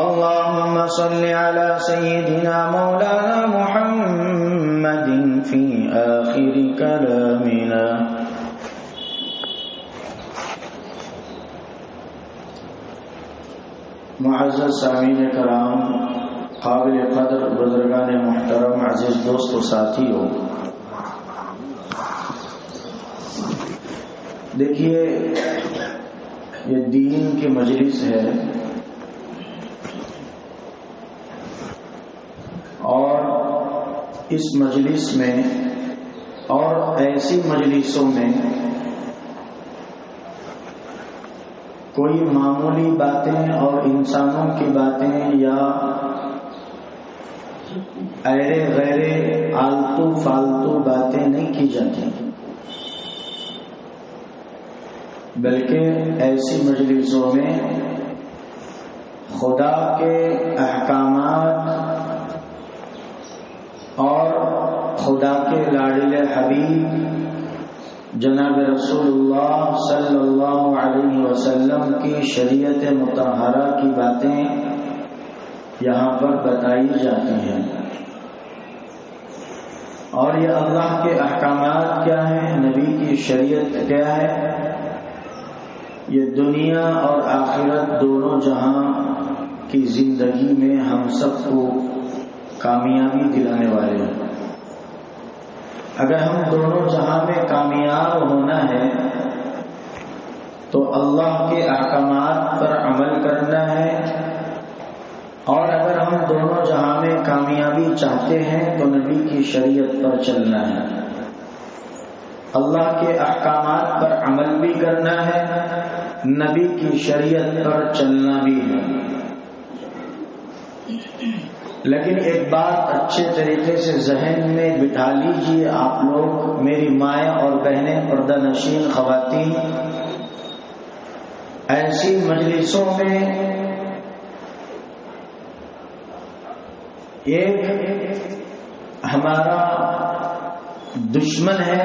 اللهم صل على سيدنا مولانا محمد في آخر كلامنا. معزز سامعین کرام، قابل قدر بزرگان محترم، عزیز دوست و ساتھیوں، دیکھیے یہ دین کی مجلس ہے اور اس مجلس میں اور ایسی مجلسوں میں کوئی معمولی باتیں اور انسانوں کی باتیں یا ایرے غیرے آلتو فالتو باتیں نہیں کی جاتی، بلکہ ایسی مجلسوں میں خدا کے احکامات اور خدا کے لاڈلے حبیب جناب رسول اللہ صلی اللہ علیہ وسلم کی شریعت مطہرہ کی باتیں یہاں پر بتائی جاتی ہیں. اور یہ اللہ کے احکامات کیا ہیں، نبی کی شریعت کیا ہے، یہ دنیا اور آخرت دونوں جہاں کی زندگی میں ہم سب کو کامیابی دلانے والے ہیں. اگر ہم دونوں جہاں میں کامیاب ہونا ہے تو اللہ کے احکامات پر عمل کرنا ہے، اور اگر ہم دونوں جہاں میں کامیابی چاہتے ہیں تو نبی کی شریعت پر چلنا ہے، اللہ کے احکامات پر عمل بھی کرنا ہے، نبی کی شریعت پر چلنا بھی ہے. لیکن ایک بات اچھے طریقے سے ذہن میں بٹھا لیجئے آپ لوگ، میری مائیں اور بہنیں، پردہ نشین خواتین، ایسی مجلسوں میں ایک ہمارا دشمن ہے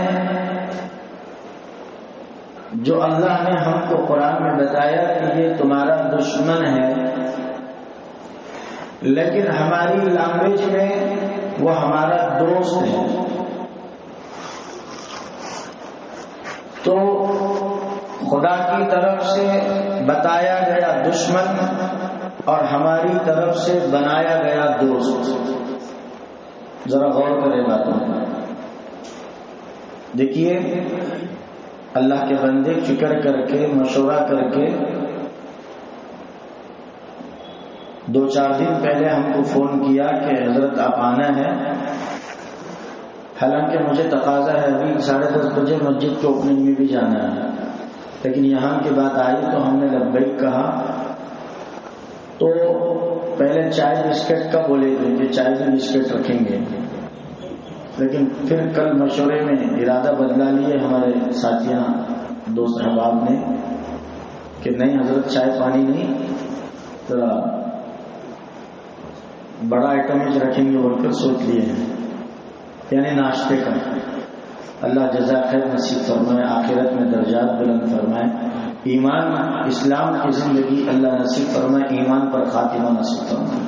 جو اللہ نے ہم کو قرآن میں بتایا کہ یہ تمہارا دشمن ہے، لیکن ہماری لینگویج میں وہ ہمارا دوست ہے. تو خدا کی طرف سے بتایا گیا دشمن اور ہماری طرف سے بنایا گیا دوست، ذرا غور کریں باتوں پر. دیکھیے اللہ کے بندے فکر کر کے مشورہ کر کے 2-4 دن پہلے ہم کو فون کیا کہ حضرت آپ آنا ہے، حالانکہ مجھے تقاضا ہے ابھی 10:30 بجے مسجد کے اوپننگ میں بھی جانا ہے، لیکن یہاں کی بات آئی تو ہم نے لبیک کہا. تو پہلے چائے بسکٹ کا بولے تھے کہ چائے میں بسکٹ رکھیں گے، لیکن پھر کل مشورے میں ارادہ بدلا لیے ہمارے ساتھیاں دوست احباب نے کہ نہیں حضرت چائے پانی نہیں، ذرا بڑا آئٹم رکھیں گے بول کر سوچ لیے ہیں، یعنی ناشتے کا. اللہ جزا خیر نصیب فرمائے، آخرت میں درجات بلند فرمائے، ایمان اسلام کی زندگی اللہ نصیب فرمائے، ایمان پر خاتمہ نصیب فرمائے.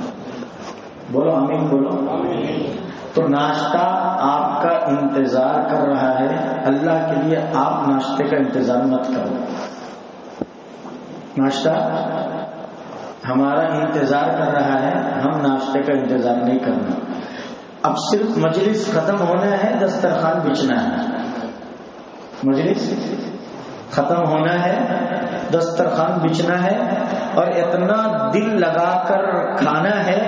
بولو آمین، بولو آمین. تو ناشتہ آپ کا انتظار کر رہا ہے، اللہ کے لیے آپ ناشتے کا انتظار مت کرو. ناشتہ ہمارا انتظار کر رہا ہے، ہم ناشتے کا انتظار نہیں کرنا. اب صرف مجلس ختم ہونا ہے، دسترخوان بچھنا ہے. مجلس ختم ہونا ہے، دسترخوان بچھنا ہے، اور اتنا دل لگا کر کھانا ہے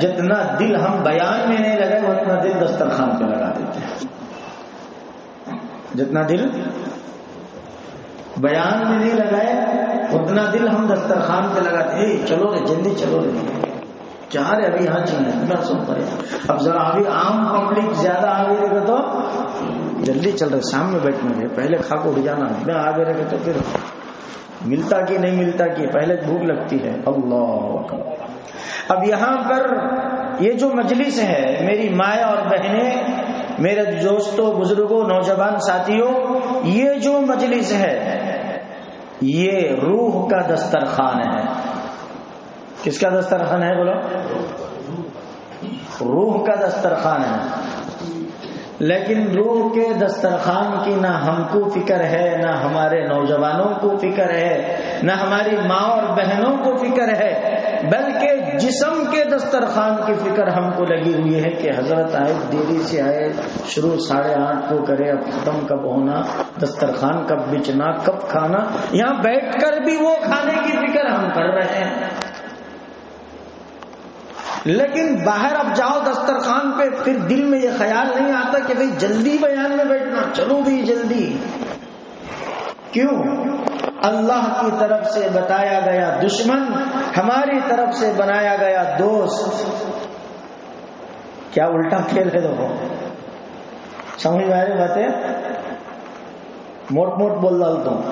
جتنا دل ہم بیان میں نہیں لگائے اتنا دل دسترخوان پہ لگا دیتے ہیں. جتنا دل بیان میں نہیں لگائے اتنا دل ہم دسترخوان پہ لگاتے ہیں. چلو رے جلدی چلو رے، چاہ رہے ابھی یہاں چلے اتنا سن پڑے. اب ذرا ابھی عام پبلک زیادہ آگے رہے تو جلدی چل رہے، سامنے بیٹھنے گے، پہلے کھا کو اٹھ جانا. میں آگے رہے تو پھر ملتا کہ نہیں ملتا کہ پہلے بھوک لگتی ہے. اللہ اکبر. اب یہاں پر یہ جو مجلس ہے میری مائیں اور بہنیں، میرے دوستوں، بزرگوں، نوجوان ساتھیوں، یہ جو مجلس ہے یہ روح کا دسترخوان ہے. کس کا دسترخوان ہے بولو؟ روح کا دسترخوان ہے. لیکن روح کے دسترخوان کی نہ ہم کو فکر ہے، نہ ہمارے نوجوانوں کو فکر ہے، نہ ہماری ماں اور بہنوں کو فکر ہے، بلکہ جسم کے دسترخوان کی فکر ہم کو لگی ہوئی ہے کہ حضرت آئے، دیری سے آئے، شروع 8:30 کو کرے، اب ختم کب ہونا، دسترخوان کب بچنا، کب کھانا. یہاں بیٹھ کر بھی وہ کھانے کی فکر ہم کر رہے ہیں. لیکن باہر اب جاؤ دسترخوان پہ، پھر دل میں یہ خیال نہیں آتا کہ بھئی جلدی بیان میں بیٹھنا، چلو بھی جلدی. کیوں؟ اللہ کی طرف سے بتایا گیا دشمن، ہماری طرف سے بنایا گیا دوست. کیا الٹا کھیل ہے دیکھو. سمجھ میں آ رہی باتیں؟ موٹ موٹ بول ڈالتا ہوں،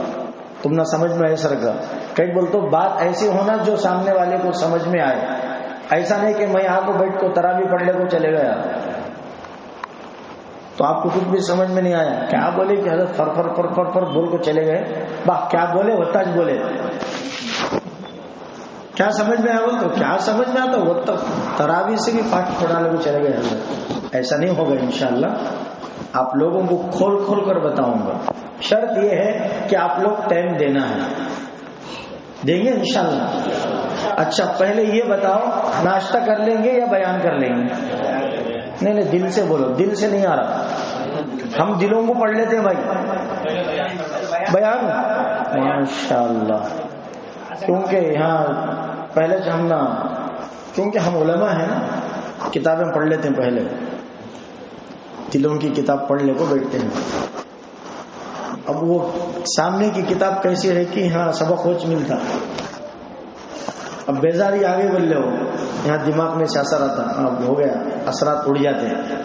تم نہ سمجھ میں ایسا رکھا. کئی بولتا ہوں بات ایسی ہونا جو سامنے والے کو سمجھ میں آئے. ایسا نہیں کہ میں یہاں کو بیٹھ کو تراویح پڑھنے کو چلے گیا تو آپ کو کچھ بھی سمجھ میں نہیں آیا. کیا بولے کہ حضرت فر فر فر فر فر بول کو چلے گئے. باہ کیا بولے ہوتا بولے، کیا سمجھ میں آیا تو کیا سمجھ میں آتا وہ تک تراویح سے بھی پاٹ پڑھانے کو چلے گئے حضرت. ایسا نہیں ہوگا انشاءاللہ. آپ لوگوں کو کھول کھول کر بتاؤں گا. شرط یہ ہے کہ آپ لوگ ٹائم دینا ہے. دیں گے انشاءاللہ. اچھا پہلے یہ بتاؤ ناشتہ کر لیں گے یا بیان کر لیں گے؟ نہیں نہیں دل سے بولو، دل سے نہیں آ رہا. ہم دلوں کو پڑھ لیتے ہیں بھائی. بیان ماشاءاللہ. کیونکہ یہاں پہلے ہم کیونکہ ہم علماء ہیں نا، کتابیں پڑھ لیتے ہیں، پہلے دلوں کی کتاب پڑھنے کو بیٹھتے ہیں. اب وہ سامنے کی کتاب کیسی ہے کہ ہاں سبق کچھ ملتا. اب بیزاری آگے بول لے ہو، یہاں دماغ میں سے اثر آتا، اب ہو گیا، اثرات اڑ جاتے ہیں.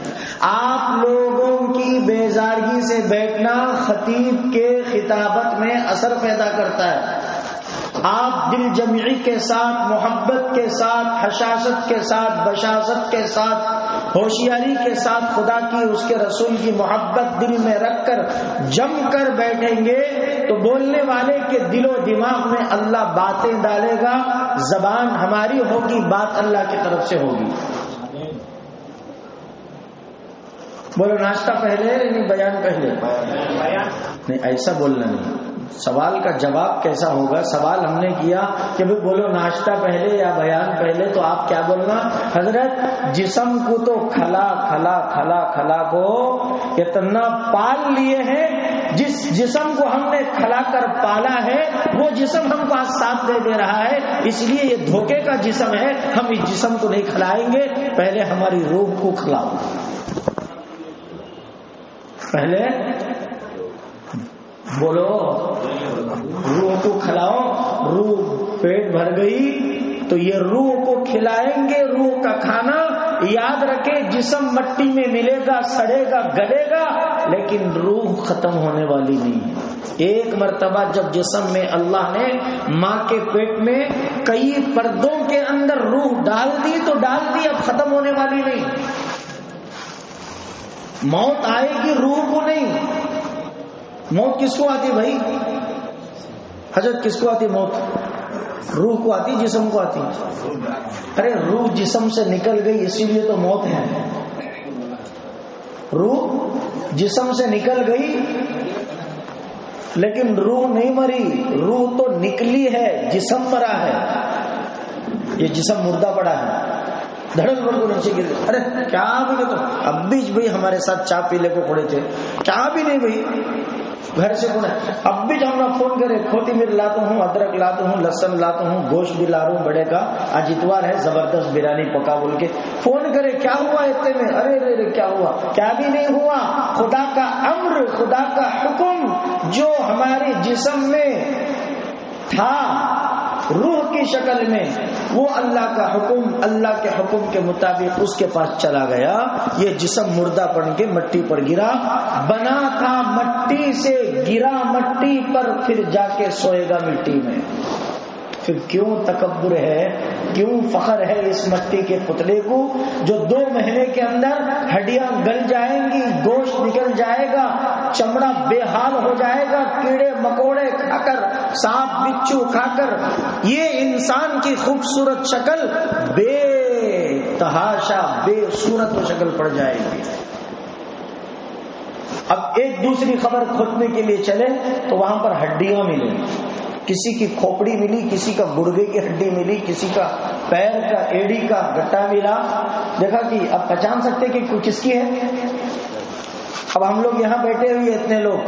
آپ لوگوں کی بیزارگی سے بیٹھنا خطیب کے خطابت میں اثر پیدا کرتا ہے. آپ دل جمعی کے ساتھ، محبت کے ساتھ، حشاشت کے ساتھ، بشاشت کے ساتھ، ہوشیاری کے ساتھ خدا کی، اس کے رسول کی محبت دل میں رکھ کر جم کر بیٹھیں گے تو بولنے والے کے دل و دماغ میں اللہ باتیں ڈالے گا. زبان ہماری ہوگی، بات اللہ کی طرف سے ہوگی. بولو ناشتہ پہلے نہیں بیان پہلے؟ نہیں ایسا بولنا نہیں. سوال کا جواب کیسا ہوگا؟ سوال ہم نے کیا کہ بھئی بولو ناشتہ پہلے یا بیان پہلے، تو آپ کیا بولنا؟ حضرت جسم کو تو کھلا کھلا کھلا کھلا کو اتنا پال لیے ہیں، جس جسم کو ہم نے کھلا کر پالا ہے وہ جسم ہم کو آج ساتھ دے رہا ہے. اس لیے یہ دھوکے کا جسم ہے، ہم اس جسم کو نہیں کھلائیں گے. پہلے ہماری روح کو کھلاؤ. پہلے بولو روح کو کھلاؤ. روح پیٹ بھر گئی تو یہ روح کو کھلائیں گے. روح کا کھانا یاد رکھے، جسم مٹی میں ملے گا، سڑے گا، گلے گا، لیکن روح ختم ہونے والی نہیں. ایک مرتبہ جب جسم میں اللہ نے ماں کے پیٹ میں کئی پردوں کے اندر روح ڈال دی تو ڈال دی، اب ختم ہونے والی نہیں. موت آئے گی روح کو نہیں. موت کس کو آتی بھائی؟ حضرت کس کو آتی موت؟ روح کو آتی، جسم کو آتی؟ ارے روح جسم سے نکل گئی اسی لیے تو موت ہے. روح جسم سے نکل گئی لیکن روح نہیں مری. روح تو نکلی ہے، جسم مرا ہے. یہ جسم مردہ پڑا ہے، دھڑک بڑھ کو نیچے گر. ارے کیا بھی تو اب بھی بھائی ہمارے ساتھ چائے پیلے کو پڑے تھے، کیا بھی نہیں بھائی گھر سے کون ہے. اب بھی ہم نہ فون کرے کھوتی مرچ لاتا ہوں، ادرک لاتا ہوں، لہسن لاتا ہوں، گوشت بھی لا رہا ہوں بڑے کا، آج اتوار ہے زبردست بریانی پکا بول کے فون کرے کیا ہوا اتنے میں. ارے ارے کیا ہوا؟ کیا بھی نہیں ہوا. خدا کا امر، خدا کا حکم جو ہمارے جسم میں تھا روح کی شکل میں، وہ اللہ کا حکم، اللہ کے حکم کے مطابق اس کے پاس چلا گیا. یہ جسم مردہ پڑ کے مٹی پر گرا. بنا تھا مٹی سے، گرا مٹی پر، پھر جا کے سوئے گا مٹی میں. پھر کیوں تکبر ہے، کیوں فخر ہے اس مٹی کے پتلے کو جو 2 مہینے کے اندر ہڈیاں گل جائیں گی، گوشت نکل جائے گا، چمڑا بے حال ہو جائے گا، کیڑے مکوڑے کھا کر، سانپ بچھو کھا کر یہ انسان کی خوبصورت شکل بے تحاشا بے صورت و شکل پڑ جائے گی۔ اب ایک دوسری خبر کھودنے کے لیے چلے تو وہاں پر ہڈیاں ملیں، کسی کی کھوپڑی ملی، کسی کا گردے کی ہڈی ملی، کسی کا پیر کا ایڑی کا گٹا ملا۔ دیکھا کہ اب پہچان سکتے کہ کس کی ہے؟ اب ہم لوگ یہاں بیٹھے ہوئے اتنے لوگ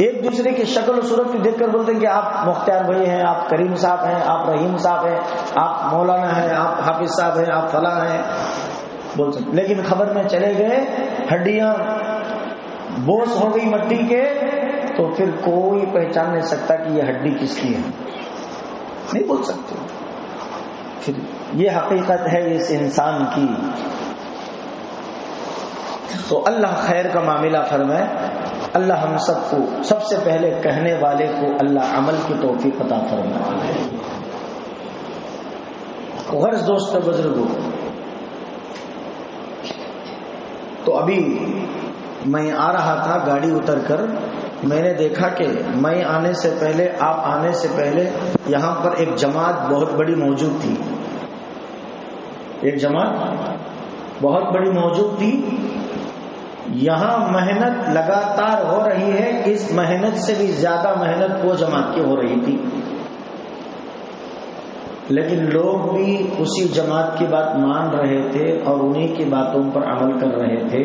ایک دوسرے کی شکل و صورت کو دیکھ کر بولتے ہیں کہ آپ مختار بھائی ہیں، آپ کریم صاحب ہیں، آپ رحیم صاحب ہیں، آپ مولانا ہیں، آپ حافظ صاحب ہیں، آپ فلاں ہیں، بول سکتے۔ لیکن خبر میں چلے گئے ہڈیاں بوس ہو گئی مٹی کے، تو پھر کوئی پہچان نہیں سکتا کہ یہ ہڈی کس کی ہے، نہیں بول سکتے۔ پھر یہ حقیقت ہے اس انسان کی۔ تو اللہ خیر کا معاملہ فرمائے، اللہ ہم سب کو، سب سے پہلے کہنے والے کو اللہ عمل کی توفیق عطا فرمائے۔ غرض دوست بزرگوں، تو ابھی میں آ رہا تھا گاڑی اتر کر، میں نے دیکھا کہ میں آنے سے پہلے، آپ آنے سے پہلے یہاں پر ایک جماعت بہت بڑی موجود تھی، ایک جماعت بہت بڑی موجود تھی۔ یہاں محنت لگاتار ہو رہی ہے، اس محنت سے بھی زیادہ محنت وہ جماعت کی ہو رہی تھی، لیکن لوگ بھی اسی جماعت کی بات مان رہے تھے اور انہی کی باتوں پر عمل کر رہے تھے۔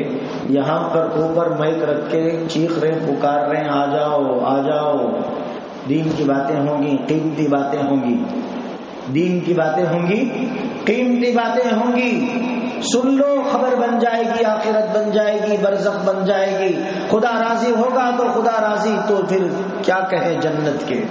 یہاں پر اوپر مائک رکھ کے چیخ رہے، پکار رہے، آ جاؤ آ جاؤ، دین کی باتیں ہوں گی، قیمتی باتیں ہوں گی، دین کی باتیں ہوں گی، قیمتی باتیں ہوں گی، سن لو، خبر بن جائے گی، آخرت بن جائے گی، برزخ بن جائے گی، خدا راضی ہوگا تو خدا راضی تو پھر کیا کہے جنت کے،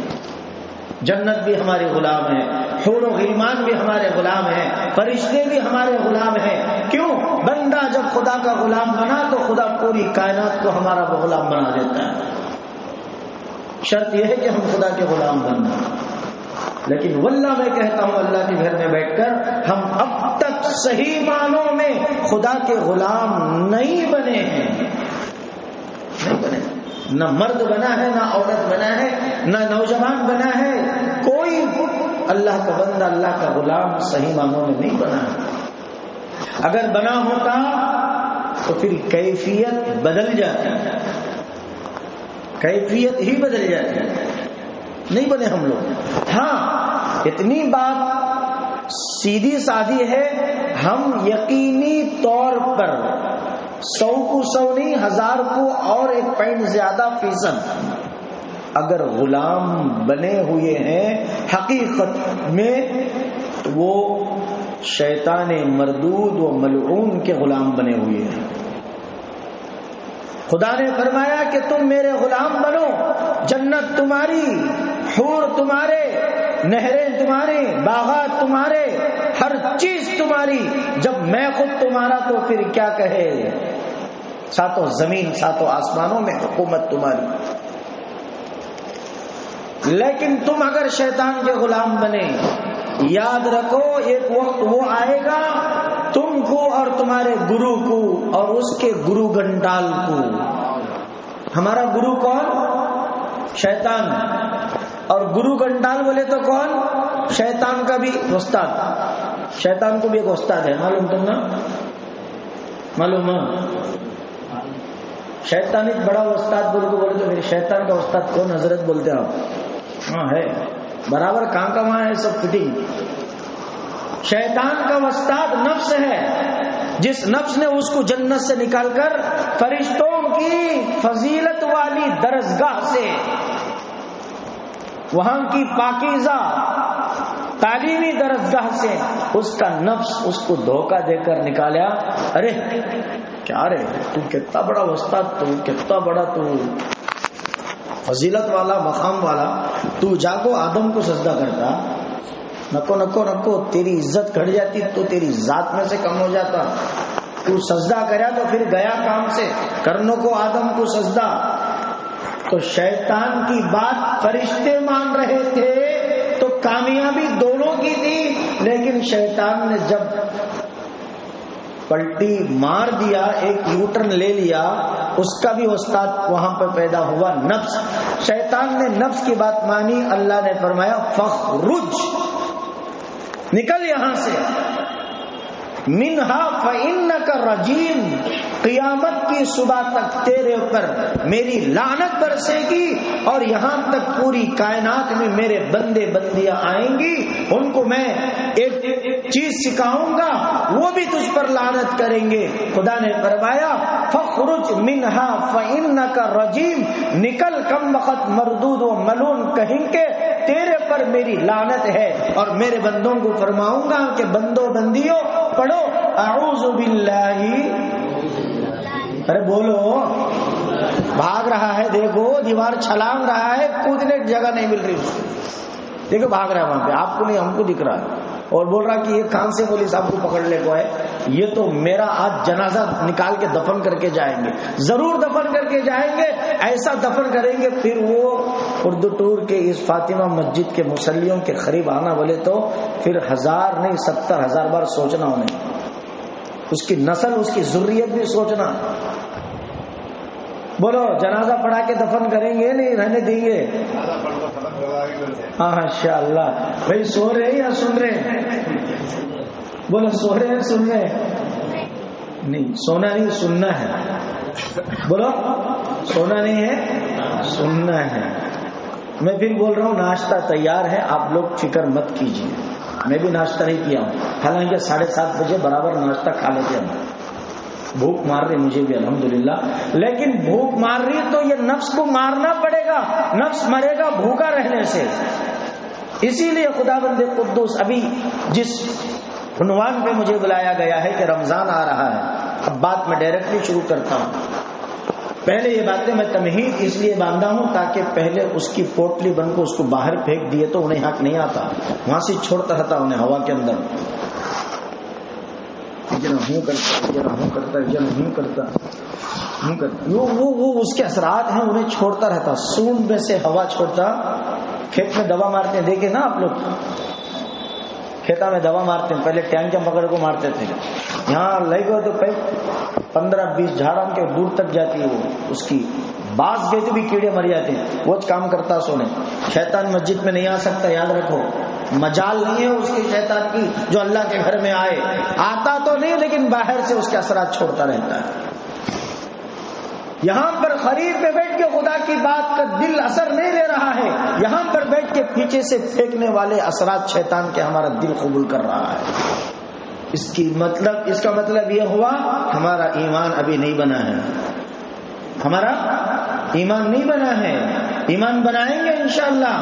جنت بھی ہمارے غلام ہیں، حور و غلمان بھی ہمارے غلام ہیں، فرشتے بھی ہمارے غلام ہیں۔ کیوں؟ بندہ جب خدا کا غلام بنا تو خدا پوری کائنات کو ہمارا غلام بنا دیتا ہے۔ شرط یہ ہے کہ ہم خدا کے غلام بننا۔ لیکن واللہ میں کہتا ہوں اللہ کے گھر میں بیٹھ کر ہم اب تک صحیح معنوں میں خدا کے غلام نہیں بنے ہیں، نہیں بنے، نہ مرد بنا ہے، نہ عورت بنا ہے، نہ نوجوان بنا ہے، کوئی اللہ کا بندہ، اللہ کا غلام صحیح معنوں میں نہیں بنا ہے۔ اگر بنا ہوتا تو پھر کیفیت بدل جاتی، کیفیت ہی بدل جاتی، نہیں بنے ہم لوگ۔ ہاں اتنی بات سیدھی سادھی ہے، ہم یقینی طور پر 100 کو 100 نہیں، 1000 کو اور 1 پوائنٹ زیادہ فیصد اگر غلام بنے ہوئے ہیں حقیقت میں، تو وہ شیطان مردود و ملعون کے غلام بنے ہوئے ہیں۔ خدا نے فرمایا کہ تم میرے غلام بنو، جنت تمہاری، حور تمہارے، نہریں تمہاری، باغات تمہارے، ہر چیز تمہاری۔ جب میں خود تمہارا تو پھر کیا کہے، ساتوں زمین ساتوں آسمانوں میں حکومت تمہاری۔ لیکن تم اگر شیطان کے غلام بنے، یاد رکھو ایک وقت وہ آئے گا تم کو اور تمہارے گرو کو اور اس کے گرو گنڈال کو۔ ہمارا گرو کون؟ شیطان، اور گرو گنڈال بولے تو کون؟ شیطان کا بھی استاد، شیطان کو بھی ایک استاد ہے، معلوم تم نا، معلوم ہے؟ شیطان ایک بڑا استاد بول کے بولے تو پھر شیطان کا استاد کون حضرت بولتے آپ؟ ہاں ہے برابر، کہاں کا وہاں ہے سب فٹنگ۔ شیطان کا استاد نفس ہے، جس نفس نے اس کو جنت سے نکال کر فرشتوں کی فضیلت والی درسگاہ سے، وہاں کی پاکیزہ تعلیمی درسگاہ سے اس کا نفس اس کو دھوکہ دے کر نکالا۔ ارے کیا رے تو کتنا بڑا استاد، تو کتنا بڑا تو فضیلت والا مقام والا، تو جا کو آدم کو سجدہ کرتا، نکو نکو نکو، تیری عزت گھٹ جاتی تو تیری ذات میں سے کم ہو جاتا، تو سجدہ کرا تو پھر گیا کام سے، کرنوں کو آدم کو سجدہ۔ تو شیطان کی بات فرشتے مان رہے تھے تو کامیابی دونوں کی تھی، لیکن شیطان نے جب پلٹی مار دیا، ایک یو ٹرن لے لیا، اس کا بھی استاد وہاں پہ پیدا ہوا نفس۔ شیطان نے نفس کی بات مانی، اللہ نے فرمایا فخرج، نکل یہاں سے، منہا فإنک رجیم، قیامت کی صبح تک تیرے اوپر میری لعنت برسے گی، اور یہاں تک پوری کائنات میں میرے بندے بندیاں آئیں گی، ان کو میں ایک چیز سکھاؤں گا، وہ بھی تجھ پر لعنت کریں گے۔ خدا نے فرمایا فخرج منہا فإنک رجیم، نکل کم وقت مردود و ملون کہیں کے، تیرے پر میری لعنت ہے، اور میرے بندوں کو فرماؤں گا کہ بندو بندیوں پڑھو اعوذ باللہ، ارے بولو، بھاگ رہا ہے، دیکھو دیوار چھلانگ رہا ہے، کودنے کی جگہ نہیں مل رہی اس کو، دیکھو بھاگ رہا ہے وہاں پہ، آپ کو نہیں ہم کو دکھ رہا ہے، اور بول رہا کہ یہ کہاں سے پولیس آپ کو پکڑ لے کو ہے، یہ تو میرا آج جنازہ نکال کے دفن کر کے جائیں گے، ضرور دفن کر کے جائیں گے، ایسا دفن کریں گے پھر وہ اردو ٹور کے اس فاطمہ مسجد کے مصلیوں کے قریب آنا بولے تو پھر 1000 نہیں 70,000 بار سوچنا انہیں، اس کی نسل اس کی ذریت بھی سوچنا۔ بولو جنازہ پڑھا کے دفن کریں گے نہیں رہنے دیں گے؟ ہاں انشاءاللہ۔ بھائی سو رہے یا سن رہے؟ بولو سو رہے ہیں سن رہے؟ نہیں سونا نہیں سننا ہے، بولو سونا نہیں ہے سننا ہے۔ میں پھر بول رہا ہوں ناشتہ تیار ہے، آپ لوگ فکر مت کیجیے، میں بھی ناشتہ نہیں کیا ہوں، حالانکہ 7:30 بجے برابر ناشتہ کھا لیتے ہیں، بھوک مار رہی مجھے بھی الحمدللہ، لیکن بھوک مار رہی تو یہ نفس کو مارنا پڑے گا، نفس مرے گا بھوکا رہنے سے۔ اسی لیے خدا بند قدوس ابھی جس عنوان پہ مجھے بلایا گیا ہے کہ رمضان آ رہا ہے، اب بات میں ڈائریکٹلی شروع کرتا ہوں۔ پہلے یہ باتیں میں تمہید اس لیے باندھا ہوں تاکہ پہلے اس کی پوٹلی بن کو اس کو باہر پھینک دیے تو انہیں حق نہیں آتا، وہاں سے چھوڑتا رہتا انہیں ہوا کے اندر، ہوں کرتا وہ اس کے اثرات ہیں، انہیں چھوڑتا رہتا، سونڈ میں سے ہوا چھوڑتا۔ کھیت میں دوا مارتے ہیں، دیکھیں نا آپ لوگ، کھیتا میں دوا مارتے ہیں، پہلے ٹینک کے پکڑ کو مارتے تھے، یہاں لے گئے تو 15-20 جھاڑوں کے دور تک جاتی ہے وہ، اس کی باز گئے تو بھی کیڑے مر جاتے ہیں، وہ کام کرتا سونے۔ شیطان مسجد میں نہیں آ سکتا، یاد رکھو، مجال نہیں ہے اس کی شیطان کی جو اللہ کے گھر میں آئے، آتا تو نہیں لیکن باہر سے اس کے اثرات چھوڑتا رہتا ہے۔ یہاں پر قریب میں بیٹھ کے خدا کی بات کا دل اثر نہیں لے رہا ہے، یہاں پر بیٹھ کے پیچھے سے پھینکنے والے اثرات شیطان کے ہمارا دل قبول کر رہا ہے۔ اس کا مطلب یہ ہوا ہمارا ایمان ابھی نہیں بنا ہے، ہمارا ایمان نہیں بنا ہے، ایمان بنائیں گے انشاءاللہ۔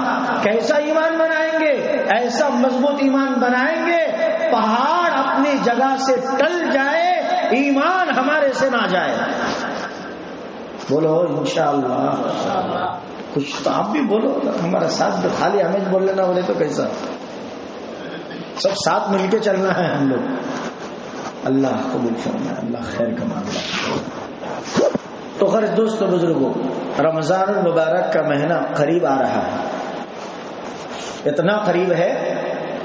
کیسا ایمان بنائیں گے؟ ایسا مضبوط ایمان بنائیں گے پہاڑ اپنی جگہ سے ٹل جائے، ایمان ہمارے سے نہ جائے۔ بولو انشاءاللہ، کچھ تو آپ بھی بولو، ہمارا ساتھ جو خالی ہمیں بول لینا بولے تو کیسا، سب ساتھ مل کے چلنا ہے ہم لوگ۔ اللہ قبول فرمائے، اللہ خیر کا معاملہ۔ تو خیر دوستو بزرگوں، رمضان المبارک کا مہینہ قریب آ رہا ہے، اتنا قریب ہے،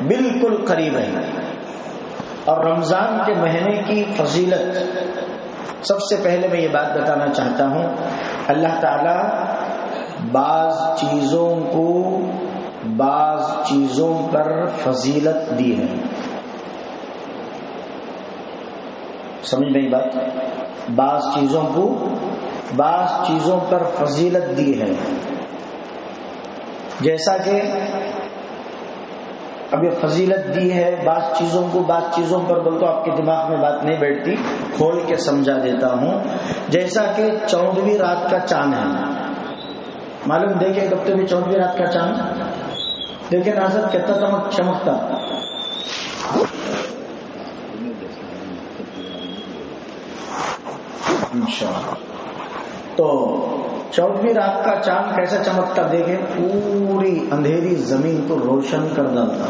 بالکل قریب ہے، اور رمضان کے مہینے کی فضیلت سب سے پہلے میں یہ بات بتانا چاہتا ہوں، اللہ تعالی بعض چیزوں پر فضیلت دی ہے، سمجھ میں یہ بات، بعض چیزوں پر فضیلت دی ہے، جیسا کہ اب یہ فضیلت دی ہے بعض چیزوں پر بول تو آپ کے دماغ میں بات نہیں بیٹھتی، کھول کے سمجھا دیتا ہوں۔ جیسا کہ 14ویں رات کا چاند ہے، معلوم دیکھیں کب تو بھی 14ویں رات کا چاند دیکھیں ناظر کتنا چمکتا، تو 14ویں رات کا چاند کیسا چمکتا دیکھیں، پوری اندھیری زمین کو روشن کر ڈالتا۔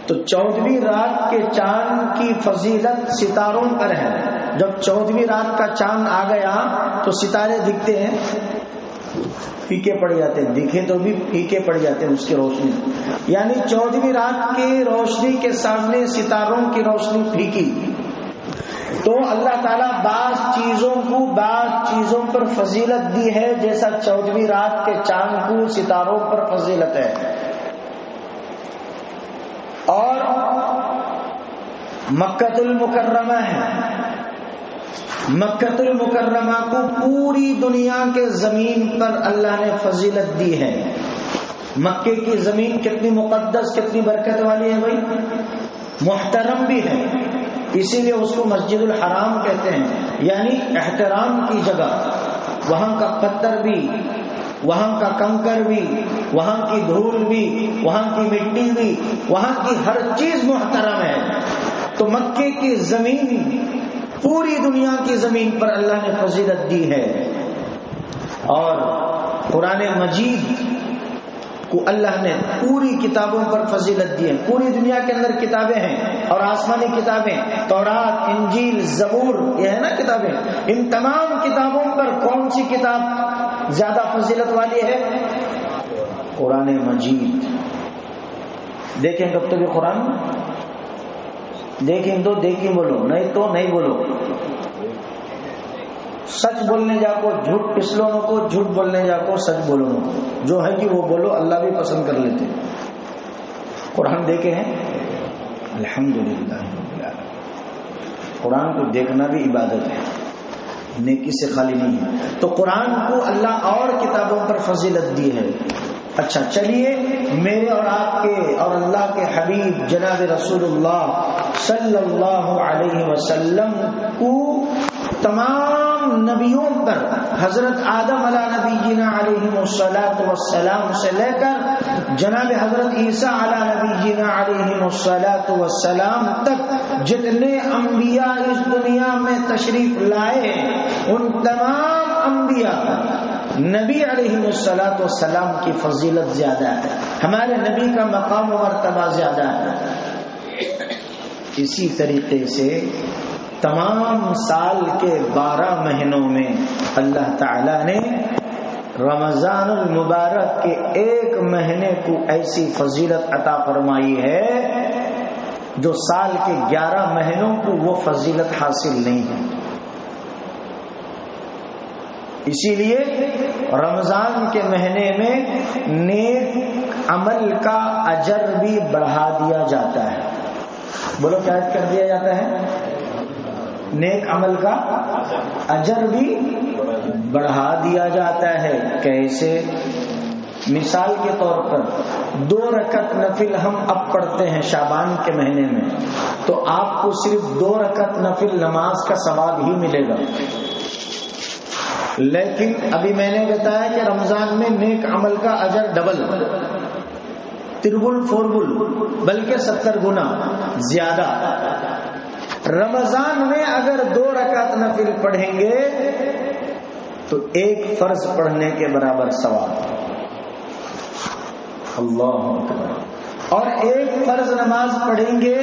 تو 14ویں رات کے چاند کی فضیلت ستاروں پر ہے، جب 14ویں رات کا چاند آ گیا تو ستارے دکھتے ہیں، پھیکے پڑ جاتے ہیں، دکھے تو بھی پھیکے پڑ جاتے ہیں اس کی روشنی. یعنی 14ویں رات کی روشنی کے سامنے ستاروں کی روشنی پھیکی. تو اللہ تعالیٰ بعض چیزوں کو بعض چیزوں پر فضیلت دی ہے، جیسا 14ویں رات کے چاند کو ستاروں پر فضیلت ہے. اور مکۃ المکرمہ ہے، مکۃ المکرمہ کو پوری دنیا کے زمین پر اللہ نے فضیلت دی ہے. مکے کی زمین کتنی مقدس کتنی برکت والی ہے بھائی، محترم بھی ہے، اسی لیے اس کو مسجد الحرام کہتے ہیں، یعنی احترام کی جگہ. وہاں کا پتھر بھی، وہاں کا کنکر بھی، وہاں کی دھول بھی، وہاں کی مٹی بھی، وہاں کی ہر چیز محترم ہے. تو مکے کی زمین پوری دنیا کی زمین پر اللہ نے فضیلت دی ہے. اور قرآن مجید کو اللہ نے پوری کتابوں پر فضیلت دی ہے. پوری دنیا کے اندر کتابیں ہیں اور آسمانی کتابیں، تورات، انجیل، زبور، یہ ہے نا کتابیں. ان تمام کتابوں پر کون سی کتاب زیادہ فضیلت والی ہے؟ قرآن مجید. دیکھیں کب تک قرآن، دیکھیں تو دیکھیں بولو، نہیں تو نہیں بولو. سچ بولنے جا کو جھوٹ پسلو نو کو، جھوٹ بولنے جا کو سچ بولو نو کو. جو ہے کہ وہ بولو، اللہ بھی پسند کر لیتے. قرآن دیکھے ہیں الحمدللہ. قرآن کو دیکھنا بھی عبادت ہے، نیکی سے خالی نہیں ہے. تو قرآن کو اللہ اور کتابوں پر فضیلت دی ہے. اچھا چلیے، میرے اور آپ کے اور اللہ کے حبیب جناب رسول اللہ صلی اللہ علیہ وسلم کو تمام نبیوں پر، حضرت آدم علیہ نبینا علیہ الصلاۃ والسلام سے لے کر جناب حضرت عیسیٰ علیہ نبینا علیہ الصلاۃ والسلام تک جتنے انبیاء اس دنیا میں تشریف لائے، ان تمام انبیاء نبی علیہ الصلاۃ والسلام کی فضیلت زیادہ ہے، ہمارے نبی کا مقام و مرتبہ زیادہ ہے. اسی طریقے سے تمام سال کے 12 مہینوں میں اللہ تعالی نے رمضان المبارک کے ایک مہینے کو ایسی فضیلت عطا فرمائی ہے جو سال کے 11 مہینوں کو وہ فضیلت حاصل نہیں ہے. اسی لیے رمضان کے مہینے میں نیک عمل کا اجر بھی بڑھا دیا جاتا ہے. بولو کیا کر دیا جاتا ہے؟ نیک عمل کا اجر بھی بڑھا دیا جاتا ہے. کیسے؟ مثال کے طور پر 2 رکعت نفل ہم اب پڑھتے ہیں شعبان کے مہینے میں، تو آپ کو صرف 2 رکعت نفل نماز کا ثواب ہی ملے گا. لیکن ابھی میں نے بتایا کہ رمضان میں نیک عمل کا اجر ڈبل، تربل فوربل، بلکہ 70 گنا زیادہ. رمضان میں اگر 2 رکعت نفل پڑھیں گے تو 1 فرض پڑھنے کے برابر ثواب. اللہ اکبر. اور 1 فرض نماز پڑھیں گے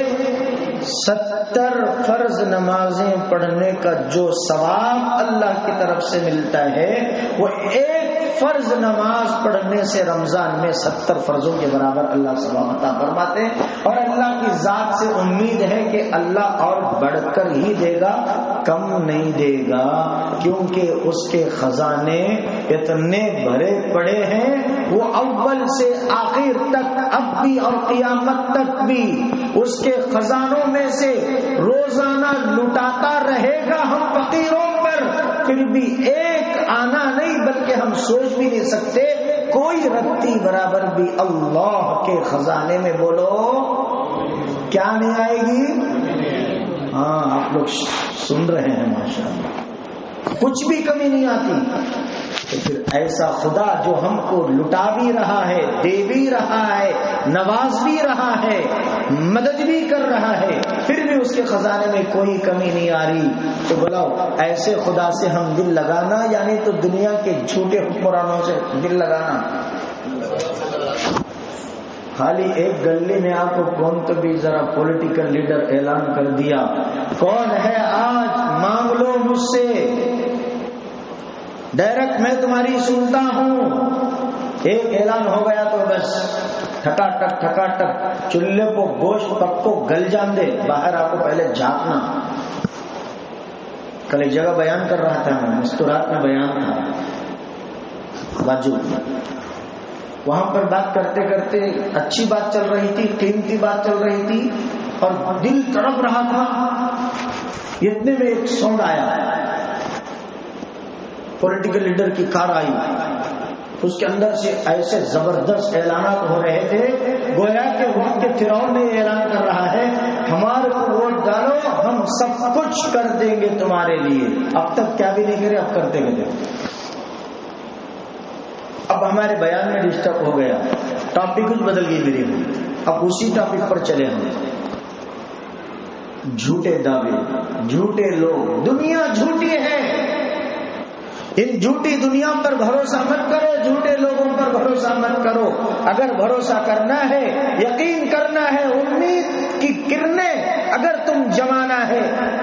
70 فرض نمازیں پڑھنے کا جو ثواب اللہ کی طرف سے ملتا ہے، وہ 1 فرض نماز پڑھنے سے رمضان میں 70 فرضوں کے برابر اللہ ثواب عطا فرماتے ہیں. اور اللہ کی ذات سے امید ہے کہ اللہ اور بڑھ کر ہی دے گا، کم نہیں دے گا، کیونکہ اس کے خزانے اتنے بھرے پڑے ہیں، وہ اول سے آخر تک، اب بھی اور قیامت تک بھی اس کے خزانوں میں سے روزانہ لٹاتا رہے گا ہم فقیروں پر. پھر بھی ایک آنا نہیں، بلکہ ہم سوچ بھی نہیں سکتے کوئی رتی برابر بھی اللہ کے خزانے میں بولو کیا نہیں آئے گی. ہاں آپ لوگ سن رہے ہیں ماشاءاللہ، کچھ بھی کمی نہیں آتی. تو پھر ایسا خدا جو ہم کو لٹا بھی رہا ہے، دے بھی رہا ہے، نواز بھی رہا ہے، مدد بھی کر رہا ہے، پھر بھی اس کے خزانے میں کوئی کمی نہیں آ رہی، تو بلاؤ ایسے خدا سے ہم دل لگانا، یعنی تو دنیا کے جھوٹے حکمرانوں سے دل لگانا. خالی ایک گلی میں آپ کو کون تو بھی ذرا پولیٹیکل لیڈر اعلان کر دیا، کون ہے آج مانگ لو مجھ سے، ڈائریکٹ میں تمہاری سنتا ہوں. ایک اعلان ہو گیا تو بس ٹھکا ٹک چولہے کو گوشت پک کو گل جان دے. باہر آپ کو پہلے جھانکنا. کل ایک جگہ بیان کر رہا تھا میں، مستورات میں بیان تھا باجو. وہاں پر بات کرتے کرتے اچھی بات چل رہی تھی، قیمتی بات چل رہی تھی اور دل تڑپ رہا تھا. اتنے میں ایک ساؤنڈ آیا، پولیٹیکل لیڈر کی کار آئی. اس کے اندر سے ایسے زبردست اعلانات ہو رہے تھے گویا کہ وقت کے فرعون نے اعلان کر رہا ہے ہمارے کو ووٹ ڈالو، ہم سب کچھ کر دیں گے تمہارے لیے. اب تک کیا بھی نہیں کرے، اب کرتے گئے. اب ہمارے بیان میں ڈسٹرب ہو گیا، ٹاپک کچھ بدل گئی میری. اب اسی ٹاپک پر چلے ہم. جھوٹے دعوے، جھوٹے لوگ، دنیا جھوٹی ہے. ان جھوٹی دنیا پر بھروسہ مت کرو، جھوٹے لوگوں پر بھروسہ مت کرو. اگر بھروسہ کرنا ہے، یقین کرنا ہے، امید کی کرنیں اگر تم جمانا ہے،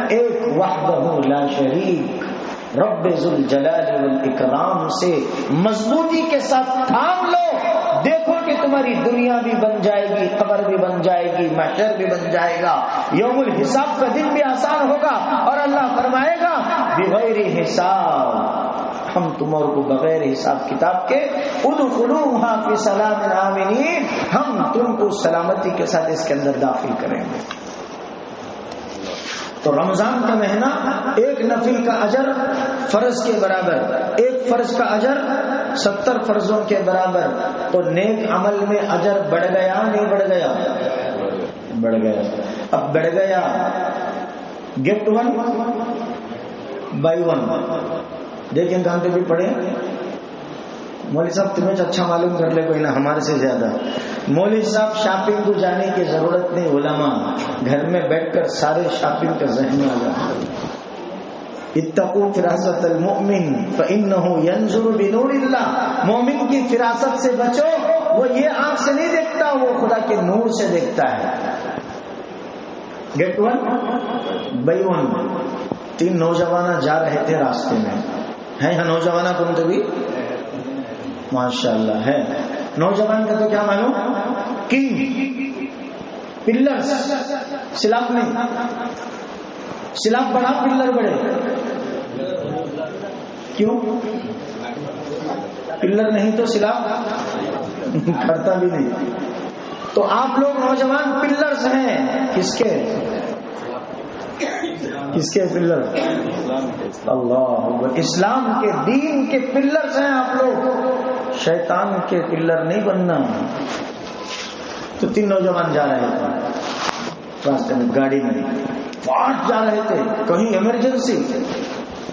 ایک وحدہ لا شریک رب ذوالجلال والاکرام سے مضبوطی کے ساتھ تھام لو. دیکھو کہ تمہاری دنیا بھی بن جائے گی، قبر بھی بن جائے گی، محشر بھی بن جائے گا، یوم الحساب کا دن بھی آسان ہوگا. اور اللہ فرمائے گا بغیر حساب، ہم تمہارے کو بغیر حساب کتاب کے ادخلوها بسلام آمنین، ہم تم کو سلامتی کے ساتھ اس کے اندر داخل کریں گے. تو رمضان کا مہینہ ایک نفل کا اجر فرض کے برابر، ایک فرض کا اجر 70 فرضوں کے برابر. تو نیک عمل میں اجر بڑھ گیا نہیں بڑھ گیا؟ بڑھ گیا. اب بڑھ گیا، گیٹ 1 بائی 1. دیکھیں کہاں پہ بھی پڑھے. مولوی صاحب تمہیں اچھا معلوم کر لے کوئی نہ ہمارے سے زیادہ. مولوی صاحب شاپنگ کو جانے کی ضرورت نہیں، علماء گھر میں بیٹھ کر سارے شاپنگ کا ذہن میں آ جاتا. اتقوا فراست المؤمن فإنه ينظر بنور اللہ. مومن کی فراست سے بچو، وہ یہ آنکھ سے نہیں دیکھتا، وہ خدا کے نور سے دیکھتا ہے. Get 1 by 1. 3 نوجوان جا رہے تھے راستے میں. ہے یہاں نوجوان کون تو بھی ماشاء اللہ ہے. نوجوان کا تو کیا معلوم، کنگ پلر، سلاف نہیں، سلاف بڑا پلر بڑے. کیوں پلر نہیں تو سلاف کرتا بھی نہیں. تو آپ لوگ نوجوان پلرز ہیں. کس کے پلر؟ اللہ، اسلام کے دین کے پلرز ہیں آپ لوگ، شیطان کے پلر نہیں بننا. تو 3 نوجوان جا رہے تھے راستے میں، گاڑی میں فاسٹ جا رہے تھے، کہیں ایمرجنسی.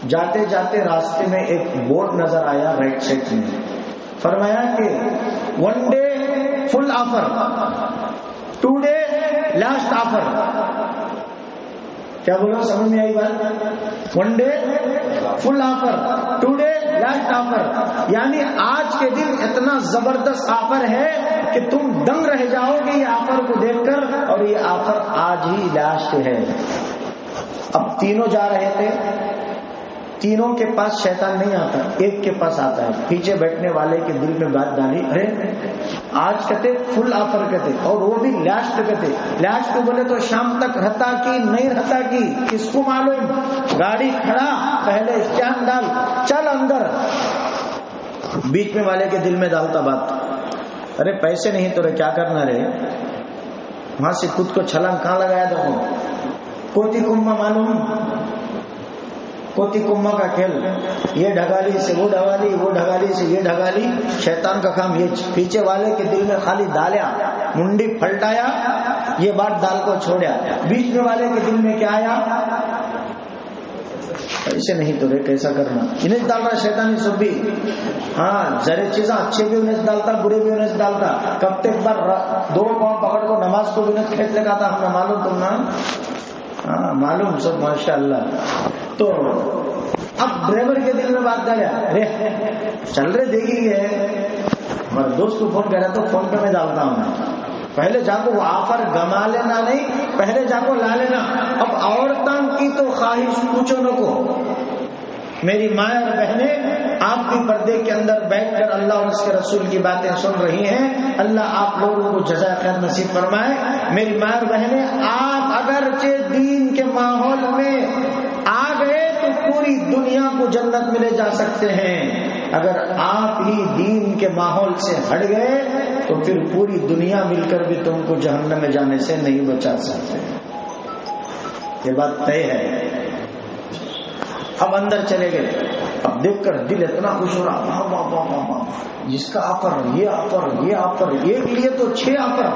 جاتے جاتے راستے میں ایک بورڈ نظر آیا رائٹ سائڈ میں. فرمایا کہ 1 ڈے فل آفر، 2 ڈے لاسٹ آفر. کیا بولو، سمجھ میں آئی بات؟ 1 ڈے فل آفر، 2 ڈے لاسٹ آفر. یعنی آج کے دن اتنا زبردست آفر ہے کہ تم دنگ رہ جاؤ گے یہ آفر کو دیکھ کر، اور یہ آفر آج ہی لاسٹ ہے. اب تینوں جا رہے تھے، تینوں کے پاس شیطان نہیں آتا، ایک کے پاس آتا ہے. پیچھے بیٹھنے والے کے دل میں بات ڈالی، ارے آج کہتے فل آفر کہتے، اور وہ بھی لاسٹ کہتے. لاسٹ کو بولے تو شام تک رہتا کی نہیں رہتا کی کس کو معلوم. گاڑی کھڑا، پہلے اسٹینڈ ڈال، چل اندر. بیچ میں والے کے دل میں ڈالتا بات، ارے پیسے نہیں تو رے کیا کرنا رے. وہاں سے خود کو چھلانگ کہاں لگایا تھا. کوتی کمبا معلوم، کوتی کمبا کا کھیل، یہ ڈھگالی سے وہ ڈھگالی، وہ ڈھگالی سے یہ ڈھگالی. شیطان کا کام یہ. پیچھے والے کے دل میں خالی ڈالیا، منڈی پھلٹایا، یہ بات ڈال کو چھوڑیا. بیچ میں والے کے دل میں کیا آیا، ایسے نہیں تو رے کیسا کرنا. انہیں ڈال رہا شیطانی سب بھی. ہاں ذرے چیزیں اچھے بھی انہیں ڈالتا، برے بھی انہیں ڈالتا. کب تک بار 2 پاؤں پکڑ کو نماز کو بھی انہیں کھینچ لگا تھا. ہمیں معلوم تم نا، ہاں معلوم سب ماشاء اللہ. تو اب ڈرائیور کے دل میں بات ڈالا، رے چل رہے دیکھیں گے. ہمارے دوست کو فون کر رہا تو فون پہ میں ڈالتا ہوں. پہلے جا کو وہ آفر گما لینا نہیں، پہلے جا کو لا لینا. اب عورتوں کی تو خواہش پوچھو نہ کو. میری ماں اور بہنیں آپ بھی پردے کے اندر بیٹھ کر اللہ اور اس کے رسول کی باتیں سن رہی ہیں، اللہ آپ لوگوں کو جزائے خیر نصیب فرمائے۔ میری ماں اور بہنیں، آپ اگرچہ دین کے ماحول میں آ گئے تو پوری دنیا کو جنت میں لے جا سکتے ہیں، اگر آپ ہی دین کے ماحول سے ہٹ گئے تو پھر پوری دنیا مل کر بھی تم کو جہنم میں جانے سے نہیں بچا سکتے، یہ بات طے ہے۔ اب اندر چلے گئے، اب دیکھ کر دل اتنا خوش ہو رہا، واہ واہ واہ واہ واہ، جس کا آفر یہ آفر یہ آفر، ایک لیے تو 6 آفر،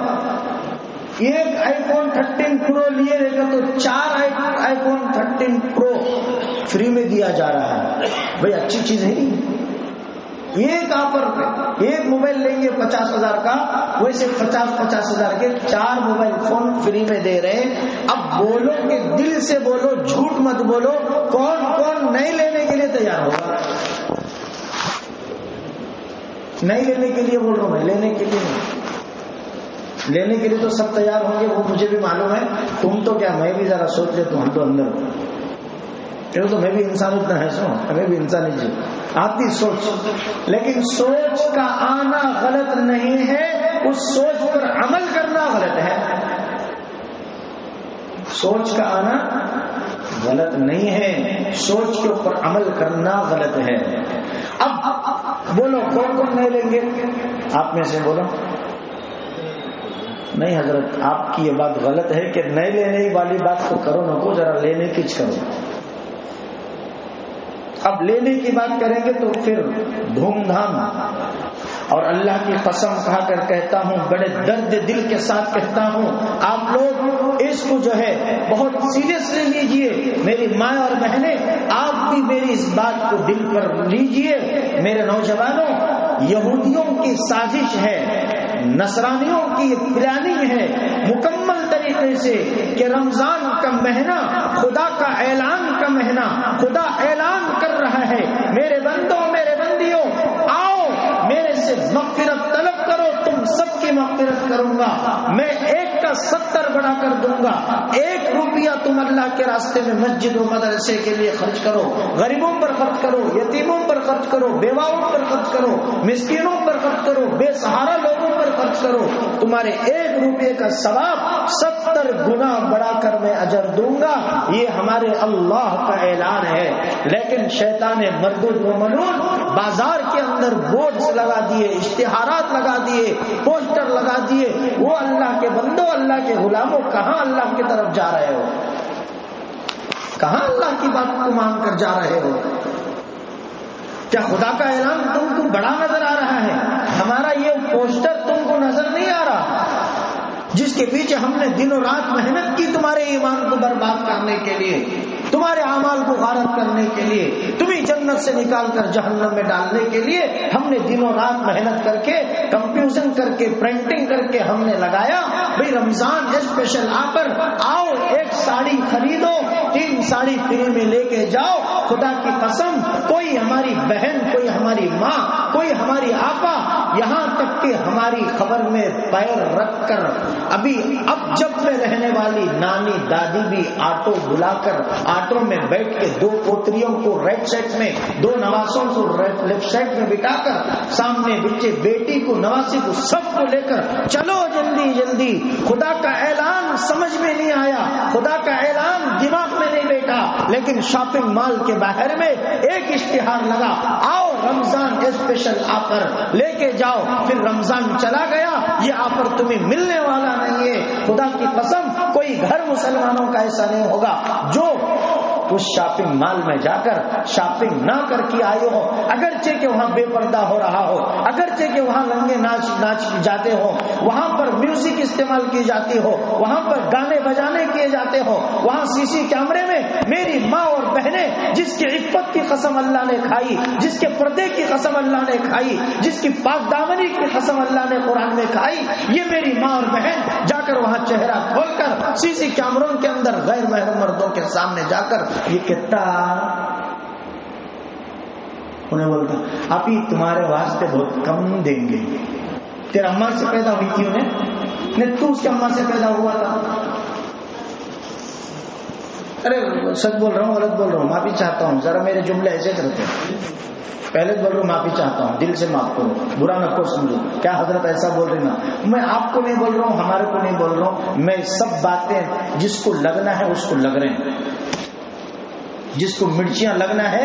ایک آئی فون 13 پرو لیے گا تو 4 آئی فون 13 پرو فری میں دیا جا رہا ہے۔ بھئی اچھی چیز ہے، ایک آفر پہ ایک موبائل لیں گے 50,000 کا، ویسے 50,000 کے 4 موبائل فون فری میں دے رہے ہیں۔ اب بولو کہ دل سے بولو، جھوٹ مت بولو، کون کون نہیں لینے کے لیے تیار ہوگا؟ نہیں لینے کے لیے بول رہا ہوں میں، لینے کے لیے نہیں، لینے کے لیے تو سب تیار ہوں گے، وہ مجھے بھی معلوم ہے۔ تم تو کیا، میں بھی ذرا سوچ لے، ہم تو اندر تو میں بھی انسان اتنا ہے، سو ہمیں بھی انسان ہی آتی سوچ، لیکن سوچ کا آنا غلط نہیں ہے، اس سوچ پر عمل کرنا غلط ہے۔ سوچ کا آنا غلط نہیں ہے، سوچ کے اوپر عمل کرنا غلط ہے۔ اب بولو کون کون نہیں لیں گے؟ آپ میں سے بولو۔ نہیں حضرت، آپ کی یہ بات غلط ہے کہ نہیں لینے والی بات کو کرو نہ کو، ذرا لینے کی کرو۔ اب لینے کی بات کریں گے تو پھر دھوم دھام، اور اللہ کی قسم کھا کر کہتا ہوں، بڑے درد دل کے ساتھ کہتا ہوں، آپ لوگ اس کو جو ہے بہت سیریسلی لیجئے۔ میری ماں اور بہنیں، آپ بھی میری اس بات کو دل پر لیجئے۔ میرے نوجوانوں، یہودیوں کی سازش ہے، نصرانیوں کی پلاننگ ہے مکمل طریقے سے کہ رمضان کا مہینہ خدا کا اعلان کا مہینہ، خدا اعلان کر رہا ہے، میرے بندوں میرے بندیوں، آؤ میرے سے مغفرت طلب کرو، تم سب کی مغفرت کروں گا، میں 1 کا 70 بڑھا کر دوں گا۔ 1 روپیہ تم اللہ کے راستے میں مسجد و مدرسے کے لیے خرچ کرو، غریبوں پر خرچ کرو، یتیموں پر خرچ کرو، بیواؤں پر خرچ کرو، مسکینوں پر خرچ کرو، بے سہارا لوگوں پر خرچ کرو، تمہارے 1 روپے کا ثواب 70 گنا بڑھا کر میں اجر دوں گا۔ یہ ہمارے اللہ کا اعلان ہے۔ لیکن شیطان مردود و ملعون بازار کے اندر بورڈز لگا دیے، اشتہارات لگا دیے، پوسٹر لگا دیے، وہ اللہ کے بندوں، اللہ کے غلاموں، کہاں اللہ کی طرف جا رہے ہو؟ کہاں اللہ کی بات کو مان کر جا رہے ہو؟ کیا خدا کا اعلان تم کو بڑا نظر آ رہا ہے؟ ہمارا یہ پوسٹر تم کو نظر نہیں آ رہا، جس کے پیچھے ہم نے دن و رات محنت کی تمہارے ایمان کو برباد کرنے کے لیے، تمہارے اعمال کو غارت کرنے کے لیے، تمہیں جنت سے نکال کر جہنم میں ڈالنے کے لیے ہم نے دنوں رات محنت کر کے، کمپیوزن کر کے، پرنٹنگ کر کے ہم نے لگایا۔ بھئی رمضان اسپیشل آفر، آؤ 1 ساڑی خریدو، 3 ساڑی فری میں لے کے جاؤ۔ خدا کی قسم، کوئی ہماری بہن، کوئی ہماری ماں، کوئی ہماری آپا، یہاں تک کہ ہماری خبر میں پیر رکھ کر اب جب میں رہنے والی نانی دادی بھی آٹو بلا کر، آٹو میں بیٹھ کے 2 پوتریوں کو رائٹ سائڈ میں، 2 نواسوں کو لیفٹ سائڈ میں بٹھا کر، سامنے بچے بیٹی کو، نواسی کو، سب کو لے کر چلو جلدی جلدی۔ خدا کا اعلان سمجھ میں نہیں آیا، خدا کا اعلان دماغ میں نہیں بیٹھا، لیکن شاپنگ مال کے باہر میں ایک اشتہار لگا، آؤ رمضان اسپیشل آفر لے کے جاؤ۔ پھر رمضان چلا گیا، یہ آفر تمہیں ملنے والا نہیں ہے۔ خدا کی قسم، کوئی گھر مسلمانوں کا ایسا نہیں ہوگا جو اس شاپنگ مال میں جا کر شاپنگ نہ کر کے آئے ہو، اگرچہ کہ وہاں بے پردہ ہو رہا ہو، اگرچہ کہ وہاں لنگے ناچ جاتے ہو، وہاں پر میوزک استعمال کی جاتی ہو، وہاں پر گانے بجانے کیے جاتے ہو، وہاں CC کیمرے میں میری ماں اور بہنیں جس کی عفت کی قسم اللہ نے کھائی، جس کے پردے کی قسم اللہ نے کھائی، جس کی پاک دامنی کی قسم اللہ نے قرآن میں کھائی، یہ میری ماں اور بہن جا کر وہاں چہرہ کھول کر CC کیمروں کے اندر غیر محرم مردوں کے سامنے جا کر یہ کتنا انہیں بولتا، آپ ہی تمہارے واسطے بہت کم دیں گے، تیرا اماں سے پیدا ہوئی تھی انہیں، تو اس کے اماں سے پیدا ہوا تھا، ارے سچ بول رہا ہوں غلط بول رہا ہوں معافی چاہتا ہوں, ذرا میرے جملے ایسے کرتے ہیں, پہلے بول رہا ہوں معافی چاہتا ہوں, دل سے معاف کرو, برا نہ کو سمجھو, کیا حضرت ایسا بول رہی نا, میں آپ کو نہیں بول رہا ہوں, ہمارے کو نہیں بول رہا ہوں, میں سب باتیں جس کو لگنا ہے اس کو لگ رہے ہیں, جس کو مرچیاں لگنا ہے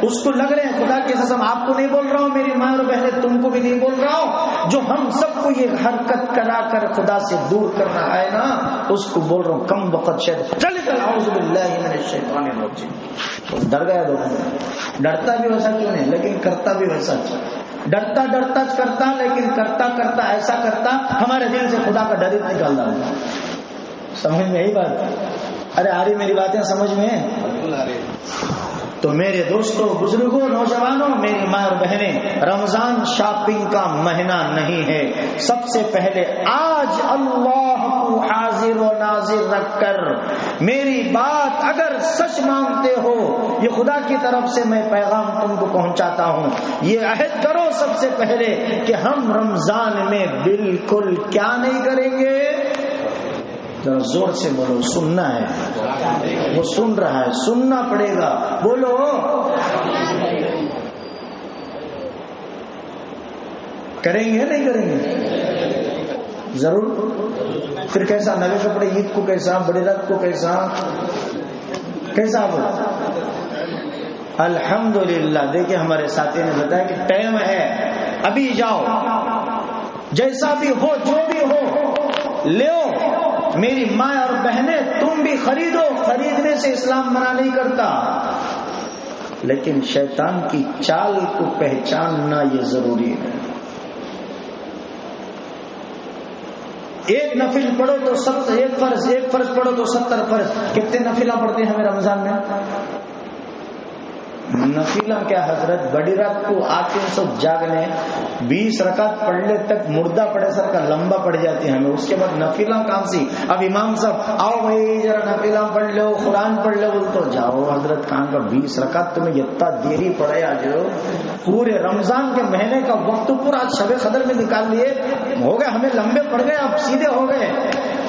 اس کو لگ رہے ہیں. خدا کی قسم آپ کو نہیں بول رہا ہوں, میری ماں اور بہنیں تم کو بھی نہیں بول رہا ہوں, جو ہم سب کو یہ حرکت کرا کر خدا سے دور کرنا ہے نا اس کو بول رہا ہوں کم وقت شیطان چل اعوذ باللہ من الشیطان الرجیم. ڈر گیا لوگ, ڈرتا بھی ویسا کیوں نہیں لیکن کرتا بھی ویسا, ڈرتا ڈرتا کرتا لیکن کرتا کرتا ایسا کرتا ہمارے دل سے خدا کا ڈر ہی نکال ڈالتا. سمجھ میں یہی بات, ارے آ رہی میری باتیں سمجھ میں؟ تو میرے دوستوں, بزرگوں, نوجوانوں, میری ماں اور بہنیں, رمضان شاپنگ کا مہینہ نہیں ہے. سب سے پہلے آج اللہ کو حاضر و ناظر رکھ کر میری بات اگر سچ مانتے ہو, یہ خدا کی طرف سے میں پیغام تم کو پہنچاتا ہوں, یہ عہد کرو سب سے پہلے کہ ہم رمضان میں بالکل کیا نہیں کریں گے. ذرا زور سے بولو, سننا ہے, وہ سن رہا ہے, سننا پڑے گا, بولو. کریں گے نہیں کریں گے ضرور. پھر کیسا, نئے کپڑے عید کو کیسا, بڑی رات کو کیسا, کیسا ہو؟ الحمدللہ. دیکھیں ہمارے ساتھی نے بتایا کہ ٹائم ہے, ابھی جاؤ, جیسا بھی ہو جو بھی ہو لو. میری ماں اور بہنیں تم بھی خریدو, خریدنے سے اسلام منع نہیں کرتا, لیکن شیطان کی چال کو پہچاننا یہ ضروری ہے. ایک نفل پڑھو تو ایک فرض پڑھو تو 70 فرض. کتنے نفلہ پڑھتے ہیں ہمیں رمضان میں؟ نفیلہ کیا حضرت, بڑی رات کو آتے ہیں سب جاگنے, 20 رکعت پڑھنے تک مردہ پڑے سر کا لمبا پڑ جاتی ہے ہمیں, اس کے بعد نفیلہ کام سی. اب امام صاحب آؤ بھائی ذرا نفیلہ پڑھ لو, قرآن پڑھ لو, بول تو جاؤ حضرت کہاں کا 20 رکعت تمہیں اتنا دیری پڑے آج, پورے رمضان کے مہینے کا وقت پورا شب قدر میں نکال لیے, ہو گئے ہمیں لمبے پڑ گئے, اب سیدھے ہو گئے.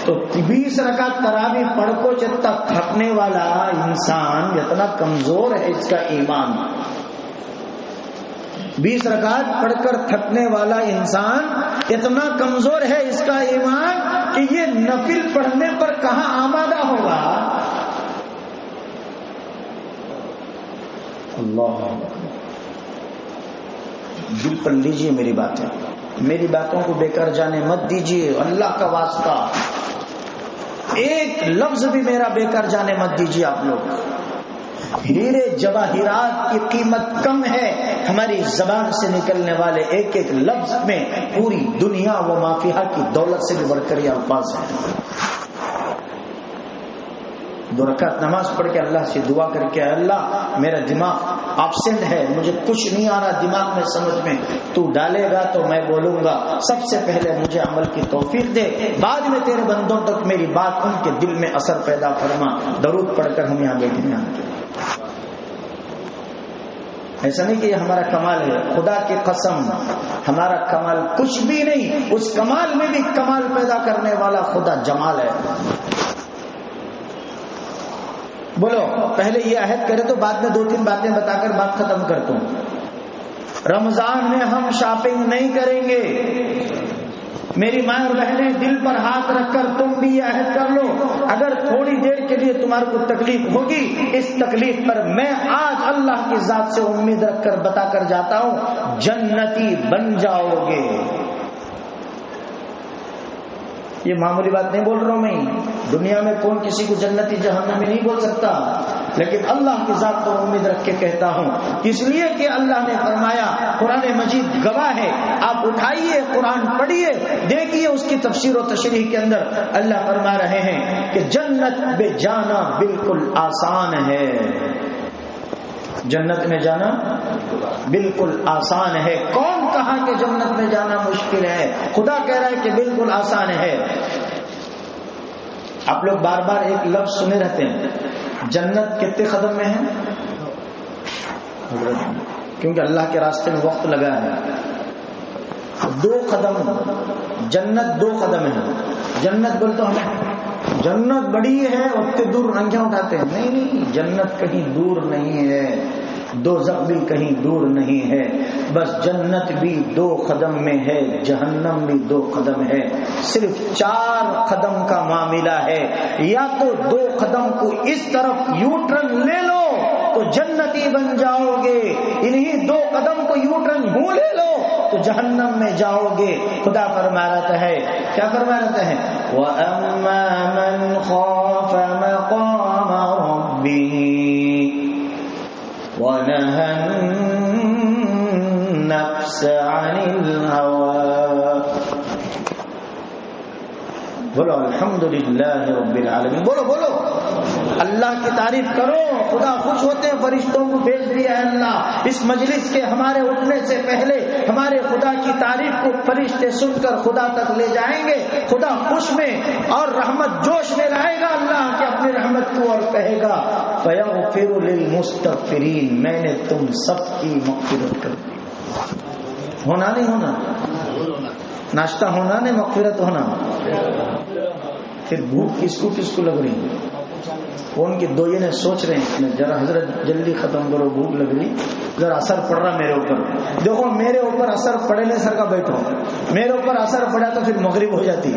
تو 20 رکعت تراویح پڑھ کو جتنا تھکنے والا انسان جتنا کمزور ہے اس کا ایمان, 20 رکعت پڑھ کر تھکنے والا انسان اتنا کمزور ہے اس کا ایمان کہ یہ نفل پڑھنے پر کہاں آمادہ ہوگا. اللہ دل پر لیجیے میری باتیں, میری باتوں کو بیکار جانے مت دیجیے, اللہ کا واسطہ ایک لفظ بھی میرا بیکار جانے مت دیجیے آپ لوگ. ہیرے جواہرات کی قیمت کم ہے, ہماری زبان سے نکلنے والے ایک ایک لفظ میں پوری دنیا و ما فیہا کی دولت سے بھی بڑھ کر یہ الفاظ ہیں. 2 رکعت نماز پڑھ کے اللہ سے دعا کر کے, اللہ میرا دماغ ایبسنٹ ہے, مجھے کچھ نہیں آ رہا دماغ میں سمجھ میں, تو ڈالے گا تو میں بولوں گا, سب سے پہلے مجھے عمل کی توفیق دے, بعد میں تیرے بندوں تک میری بات ان کے دل میں اثر پیدا فرما. درود پڑھ کر ہم یہاں بیٹھے ہیں. ایسا نہیں کہ یہ ہمارا کمال ہے, خدا کی قسم ہمارا کمال کچھ بھی نہیں, اس کمال میں بھی کمال پیدا کرنے والا خدا جمال ہے. بولو پہلے یہ عہد کرے تو بعد میں 2-3 باتیں بتا کر بات ختم کرتا ہوں. رمضان میں ہم شاپنگ نہیں کریں گے. میری ماں اور بہنیں دل پر ہاتھ رکھ کر تم بھی یہ عہد کر لو, اگر تھوڑی دیر کے لیے تمہارے کو تکلیف ہوگی, اس تکلیف پر میں آج اللہ کی ذات سے امید رکھ کر بتا کر جاتا ہوں, جنتی بن جاؤ گے. یہ معمولی بات نہیں بول رہا ہوں میں, دنیا میں کون کسی کو جنتی جہنمی نہیں بول سکتا, لیکن اللہ کی ذات پر امید رکھ کے کہتا ہوں, اس لیے کہ اللہ نے فرمایا, قرآن مجید گواہ ہے. آپ اٹھائیے قرآن پڑھیے, دیکھیے اس کی تفسیر و تشریح کے اندر اللہ فرما رہے ہیں کہ جنت میں جانا بالکل آسان ہے. جنت میں جانا بالکل آسان ہے. کون کہا کہ جنت میں جانا مشکل ہے؟ خدا کہہ رہا ہے کہ بالکل آسان ہے. آپ لوگ بار بار ایک لفظ سنے رہتے ہیں, جنت کتنے قدم میں ہے؟ کیونکہ اللہ کے راستے میں وقت لگا ہے. 2 قدم, جنت 2 قدم ہے. جنت بول تو ہمیں جنت بڑی ہے اتنے دور انگیاں اٹھاتے ہیں. نہیں، جنت کہیں دور نہیں ہے، دوزخ بھی کہیں دور نہیں ہے. بس جنت بھی 2 قدم میں ہے، جہنم بھی 2 قدم ہے. صرف 4 قدم کا معاملہ ہے. یا تو 2 قدم کو اس طرف یو ٹرن لے لو تو جنتی بن جاؤ گے، انہی 2 قدم کو یو ٹرن ہوں لے لو تو جہنم میں جاؤ گے. خدا فرما رہتا ہے، کیا فرما رہتا ہے؟ وَأَمَّا مَنْ خَافَ مَقَامَ رَبِّهِ وَنَهَى النَّفْسَ عَنِ الْهَوَىٰ. بولو الحمدللہ رب العالمین. بولو اللہ کی تعریف کرو. خدا خوش ہوتے ہیں، فرشتوں کو بھیج دیا ہے اللہ اس مجلس کے ہمارے اٹھنے سے پہلے. ہمارے خدا کی تعریف کو فرشتے سن کر خدا تک لے جائیں گے. خدا خوش میں اور رحمت جوش میں رہے گا اللہ کی اپنی رحمت کو، اور کہے گا فَيَغْفِرُ لِلْمُسْتَغْفِرِينَ، میں نے تم سب کی مغفرت کر دی. ہونا نہیں ہونا؟ ناشتہ ہونا نہیں، مغفرت ہونا. پھر بھوک کس کو لگ رہی ہے؟ ان کے 2 جنے سوچ رہے ہیں ذرا حضرت جلدی ختم کرو، بھوک لگ رہی، ذرا اثر پڑ رہا میرے اوپر. دیکھو میرے اوپر اثر پڑے نہیں سر کا بیٹھو، میرے اوپر اثر پڑا تو پھر مغرب ہو جاتی،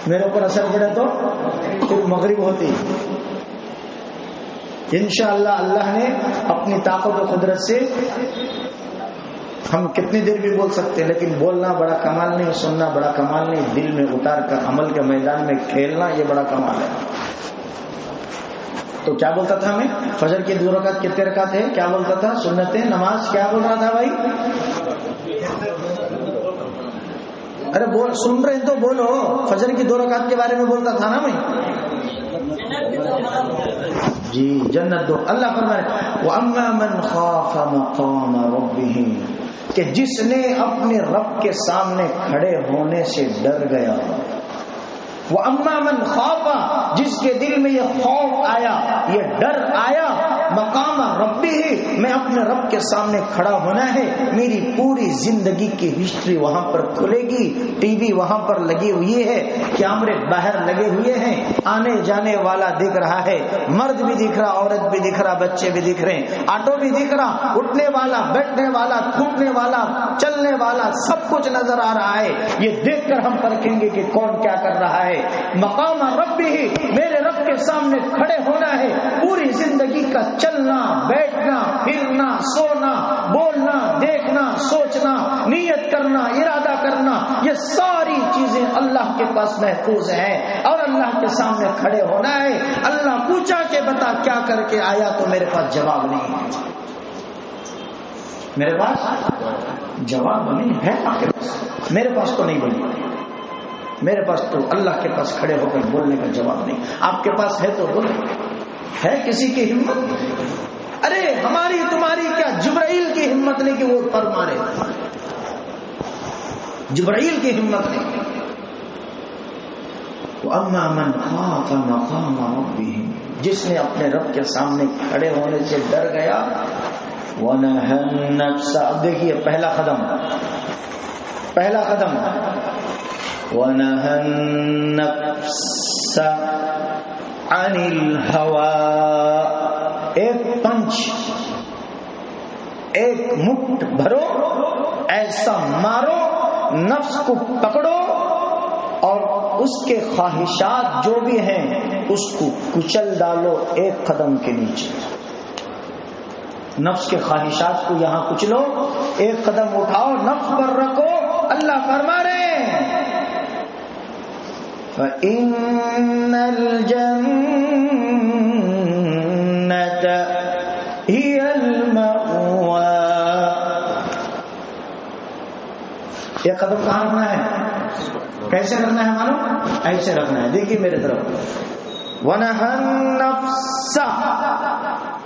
میرے اوپر اثر پڑا تو پھر مغرب ہوتی. انشاءاللہ اللہ نے اپنی طاقت و قدرت سے ہم کتنی دیر بھی بول سکتے ہیں، لیکن بولنا بڑا کمال نہیں، سننا بڑا کمال نہیں، دل میں اتار کر عمل کے میدان میں کھیلنا یہ بڑا کمال ہے. تو کیا بولتا تھا ہمیں؟ فجر کی 2 رکعت کتنے رکعت ہے؟ کیا بولتا تھا؟ سنتیں نماز کیا بول رہا تھا بھائی؟ ارے بول، سن رہے ہیں تو بولو. فجر کی 2 رکعت کے بارے میں بولتا تھا نا میں جی. جنت 2. اللہ فرمائے وَأَمَّا مَنْ خَافَ مَقَامَ رَبِّهِ، کہ جس نے اپنے رب کے سامنے کھڑے ہونے سے ڈر گیا. وَأَمَّا مَنْ خَافَ، جس کے دل میں یہ خوف آیا، یہ ڈر آیا، مقام ربِّهِ، میں اپنے رب کے سامنے کھڑا ہونا ہے، میری پوری زندگی کی ہسٹری وہاں پر کھلے گی. ٹی وی وہاں پر لگی ہوئی ہے، کیمرے باہر لگے ہوئے ہیں، آنے جانے والا دکھ رہا ہے، مرد بھی دکھ رہا، عورت بھی دکھ رہا، بچے بھی دکھ رہے ہیں، آٹو بھی دکھ رہا، اٹھنے والا، بیٹھنے والا، تھوکنے والا، چلنے والا، سب کچھ نظر آ رہا ہے. یہ دیکھ کر ہم پرکھیں گے کہ کون کیا کر رہا ہے. مقام ربِّهِ، میرے رب کے سامنے کھڑے ہونا ہے. پوری زندگی کا چلنا، بیٹھنا، پھرنا، سونا، بولنا، دیکھنا، سوچنا، نیت کرنا، ارادہ کرنا، یہ ساری چیزیں اللہ کے پاس محفوظ ہیں، اور اللہ کے سامنے کھڑے ہونا ہے. اللہ پوچھا کہ بتا کیا کر کے آیا، تو میرے پاس جواب نہیں ہے. میرے پاس جواب نہیں ہے، آپ کے پاس، میرے پاس تو نہیں بنی. میرے پاس تو اللہ کے پاس کھڑے ہو کر بولنے کا جواب نہیں. آپ کے پاس ہے تو بولے. ہے کسی کی ہمت؟ ارے ہماری تمہاری کیا جبرائیل کی ہمت نہیں کہ وہ پر مارے. جبرائیل کی ہمت نہیں. وَأَمَّا مَنْ خَافَ مَقَامَ رَبِّهِ، جس نے اپنے رب کے سامنے کھڑے ہونے سے ڈر گیا. وَنَهَى النَّفْسَ، اب دیکھیے پہلا قدم، وَنَهَى النَّفْسَ عَنِ الْهَوَىٰ، ایک پنچ، ایک مٹھ بھرو، ایسا مارو، نفس کو پکڑو اور اس کے خواہشات جو بھی ہیں اس کو کچل ڈالو ایک قدم کے نیچے. نفس کے خواہشات کو یہاں کچلو، ایک قدم اٹھاؤ، نفس پر رکھو. اللہ فرما رہے ہیں فَإِنَّ الْجَنَّةَ هِيَ الْمَأْوَىٰ. یہ قدم کہاں رکھنا ہے؟ کیسے رکھنا ہے معلوم؟ ایسے رکھنا ہے. دیکھیے میرے طرف. وَنَهَى النَّفْسَ،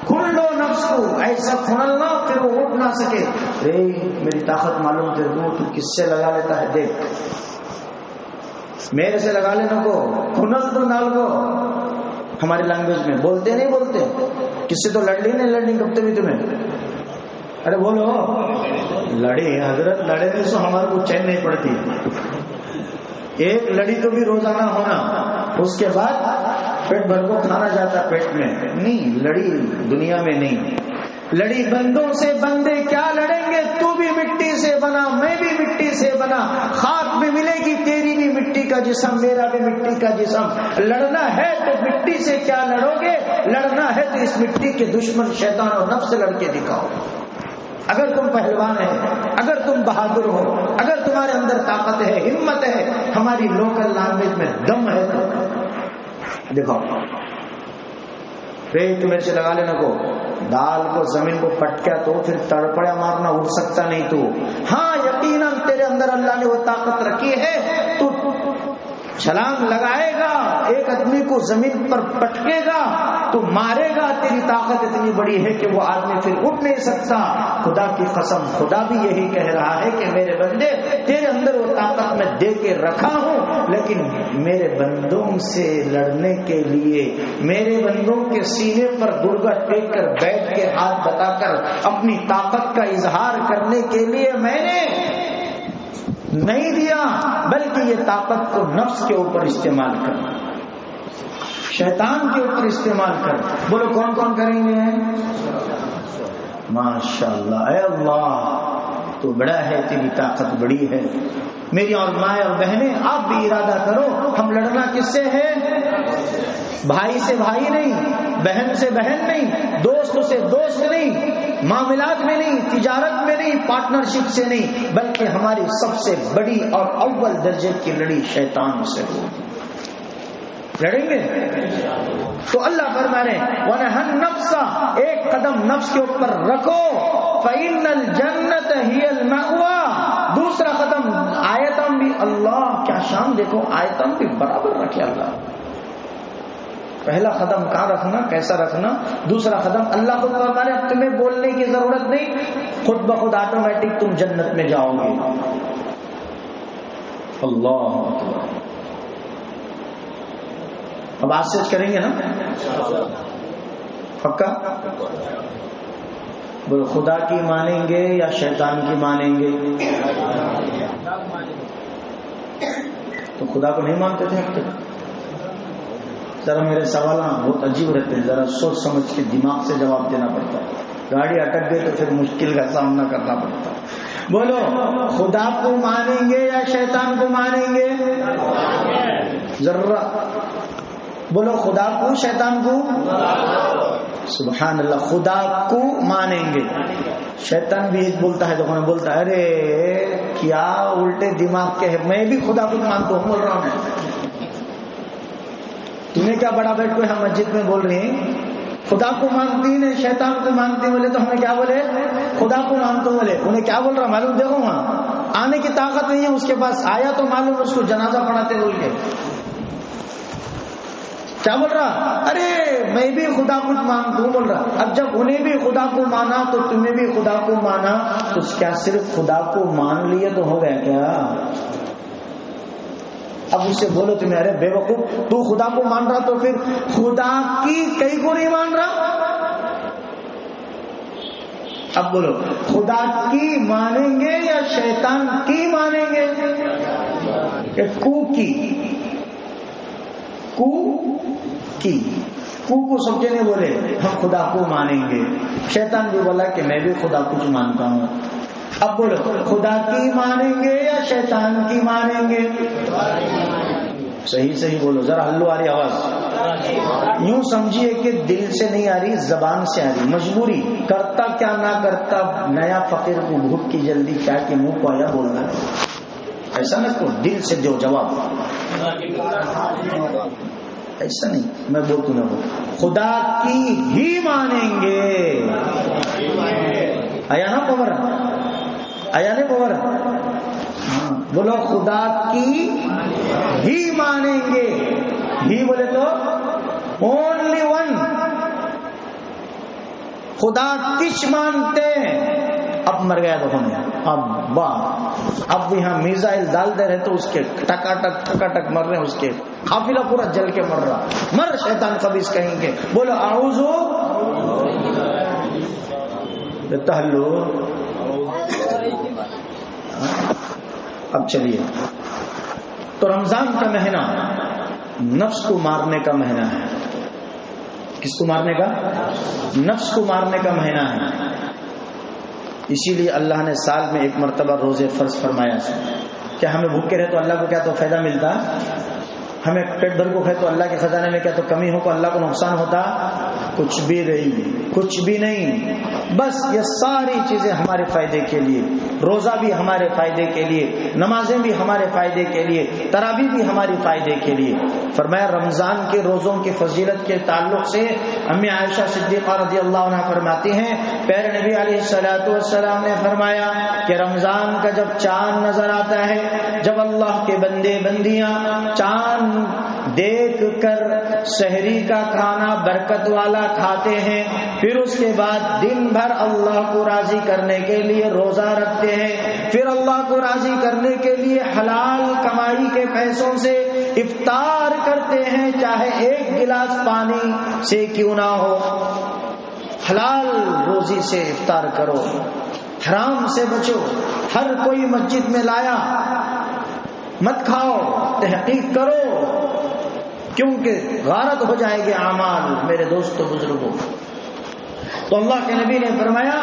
کھل لو نفس کو، ایسا کھلنا پھر وہ اٹھ نہ سکے. میری طاقت معلوم تھے، تو کس سے لگا لیتا ہے دیکھ، میرے سے لگا لینا کو کھنل تو نال کو. ہماری لینگویج میں بولتے نہیں بولتے، کس سے تو لڑی نہیں لڑنی کب بھی تمہیں. ارے بولو لڑے حضرت، لڑے نہیں سو ہمارے کو چین نہیں پڑتی. ایک لڑی تو بھی روزانہ ہونا، اس کے بعد پیٹ بھر کو کھانا جاتا پیٹ میں نہیں، لڑی دنیا میں نہیں. لڑی بندوں سے بندے کیا لڑیں گے؟ تو بھی مٹی سے بنا، میں بھی مٹی سے بنا، خاک بھی ملے گی، تیری بھی مٹی کا جسم، میرا بھی مٹی کا جسم. لڑنا ہے تو مٹی سے کیا لڑو گے؟ لڑنا ہے تو اس مٹی کے دشمن شیطان اور نفس سے لڑ کے دکھاؤ. اگر تم پہلوان ہے، اگر تم بہادر ہو، اگر تمہارے اندر طاقت ہے، ہمت ہے، ہماری لوکل لینگویج میں دم ہے تو دکھاؤ. پیٹ مرچ لگا لینا کو، دال کو زمین کو پٹکیا تو پھر تڑپڑا مارنا اٹھ سکتا نہیں تو. ہاں یقیناً تیرے اندر اللہ نے وہ طاقت رکھی ہے، تو چھلانگ لگائے گا، ایک آدمی کو زمین پر پٹکے گا تو مارے گا. تیری طاقت اتنی بڑی ہے کہ وہ آدمی پھر اٹھ نہیں سکتا. خدا کی قسم خدا بھی یہی کہہ رہا ہے کہ میرے بندے تیرے اندر وہ طاقت میں دے کے رکھا ہوں، لیکن میرے بندوں سے لڑنے کے لیے، میرے بندوں کے سینے پر گرگا ٹیک کر بیٹھ کے ہاتھ بتا کر اپنی طاقت کا اظہار کرنے کے لیے میں نے نہیں دیا، بلکہ یہ طاقت کو نفس کے اوپر استعمال کر، شیطان کے اوپر استعمال کر. بولو کون کون کریں گے؟ ماشاءاللہ. اے اللہ تو بڑا ہے، تیری طاقت بڑی ہے. میری اور مائیں اور بہنیں آپ بھی ارادہ کرو، ہم لڑنا کس سے ہے؟ بھائی سے بھائی نہیں، بہن سے بہن نہیں، دوست سے دوست نہیں، معاملات میں نہیں، تجارت میں نہیں، پارٹنرشپ سے نہیں، بلکہ ہماری سب سے بڑی اور اول درجے کی لڑی شیطان سے ہو. لڑیں گے تو اللہ فرما رہے ہیں وَنَهَا النَّفْسَ، ایک قدم نفس کے اوپر رکھو، فَإِنَّ الْجَنَّةَ هِيَ الْمَأْوَى. دوسرا قدم آیتم بھی، اللہ کیا شان دیکھو، آیتم بھی برابر رکھے اللہ. پہلا قدم کہاں رکھنا، کیسا رکھنا، دوسرا قدم اللہ خود فرما رہے اب تمہیں بولنے کی ضرورت نہیں، خود بخود آٹومیٹک تم جنت میں جاؤ گے. اللہ اکبر. اب آج سے کریں گے نا پکا؟ بولو خدا کی مانیں گے یا شیطان کی مانیں گے؟ تو خدا کو نہیں مانتے تھے اب تک؟ ذرا میرے سوالات بہت عجیب رہتے ہیں، ذرا سوچ سمجھ کے دماغ سے جواب دینا پڑتا ہے. گاڑی اٹک گئی تو پھر مشکل کا سامنا کرنا پڑتا ہے. بولو خدا کو مانیں گے یا شیطان کو مانیں گے؟ ذرا بولو خدا کو شیطان کو؟ سبحان اللہ. خدا کو مانیں گے. شیطان بھی ایک بولتا ہے تو بولتا ہے ارے کیا الٹے دماغ کے ہے، میں بھی خدا کو مانتا ہوں، بول رہا ہوں میں. تمہیں کیا بڑا بیٹھ کو ہم مسجد میں بول رہے ہیں خدا کو مانتی نہیں شیطان کو مانتی، بولے تو ہمیں کیا بولے؟ خدا کو مانتے بولے. انہیں کیا بول رہا معلوم؟ دیکھو وہاں آنے کی طاقت نہیں ہے اس کے پاس، آیا تو معلوم اس کو جنازہ پڑھاتے بول کے کیا بول رہا؟ ارے میں بھی خدا کو مانتا ہوں بول رہا. اب جب انہیں بھی خدا کو مانا تو تمہیں بھی خدا کو مانا، تو کیا صرف خدا کو مان لیے تو ہو گیا کیا؟ اب اس سے بولو تمہیں ارے بے وقوف تو خدا کو مان رہا تو پھر خدا کی کئی کو نہیں مان رہا. اب بولو خدا کی مانیں گے یا شیطان کی مانیں گے؟ کہ کو کو سب جنے بولے ہم خدا کو مانیں گے، شیطان بھی بولا کہ میں بھی خدا کو مانتا ہوں. اب بولو خدا کی مانیں گے یا شیطان کی مانیں گے؟ صحیح بولو ذرا ہلو آ رہی آواز. یوں سمجھیے کہ دل سے نہیں آ رہی، زبان سے آ رہی، مجبوری. کرتا کیا نہ کرتا، نیا فقیر کو بھوک کی جلدی کیا کہ منہ کو آیا بولنا ہے. ایسا نہ کو دل سے دو جواب، ایسا نہیں. میں بولتا ہوں خدا کی ہی مانیں گے. آیا نا پور، آیا نہیں پور؟ بولو خدا کی ہی مانیں گے. ہی بولے تو اونلی ون. خدا کچھ مانتے ہیں. اب مر گیا تو اب یہاں میزائل ڈال دے رہے تو اس کے ٹکا مر رہے ہیں، اس کے قافلہ پورا جل کے مر رہا. مر شیطان خبیث کہیں گے. بولو اعوذ. تہلو. اب چلیے تو رمضان کا مہینہ نفس کو مارنے کا مہینہ ہے. کس کو مارنے کا؟ نفس کو مارنے کا مہینہ ہے. اسی لیے اللہ نے سال میں ایک مرتبہ روزے فرض فرمایا. کیا ہمیں بھوکے رہے تو اللہ کو کیا تو فائدہ ملتا؟ ہمیں پیٹ بھر کو کھائے تو اللہ کے خزانے میں کیا تو کمی ہو کو اللہ کو نقصان ہوتا؟ کچھ بھی نہیں، کچھ بھی نہیں. بس یہ ساری چیزیں ہمارے فائدے کے لیے. روزہ بھی ہمارے فائدے کے لیے، نمازیں بھی ہمارے فائدے کے لیے، تراویح بھی ہمارے فائدے کے لیے. فرمایا رمضان کے روزوں کی فضیلت کے تعلق سے امی عائشہ صدیقہ رضی اللہ عنہ فرماتی ہیں پیارے نبی علیہ الصلوۃ والسلام نے فرمایا کہ رمضان کا جب چاند نظر آتا ہے، جب اللہ کے بندے بندیاں چاند دیکھ کر سحری کا کھانا برکت والا کھاتے ہیں، پھر اس کے بعد دن بھر اللہ کو راضی کرنے کے لیے روزہ رکھتے ہیں، پھر اللہ کو راضی کرنے کے لیے حلال کمائی کے پیسوں سے افطار کرتے ہیں، چاہے ایک گلاس پانی سے کیوں نہ ہو. حلال روزی سے افطار کرو، حرام سے بچو. ہر کوئی مسجد میں لایا مت کھاؤ، تحقیق کرو، کیونکہ غارت ہو جائے گی اعمال. میرے دوستو بزرگوں، تو اللہ کے نبی نے فرمایا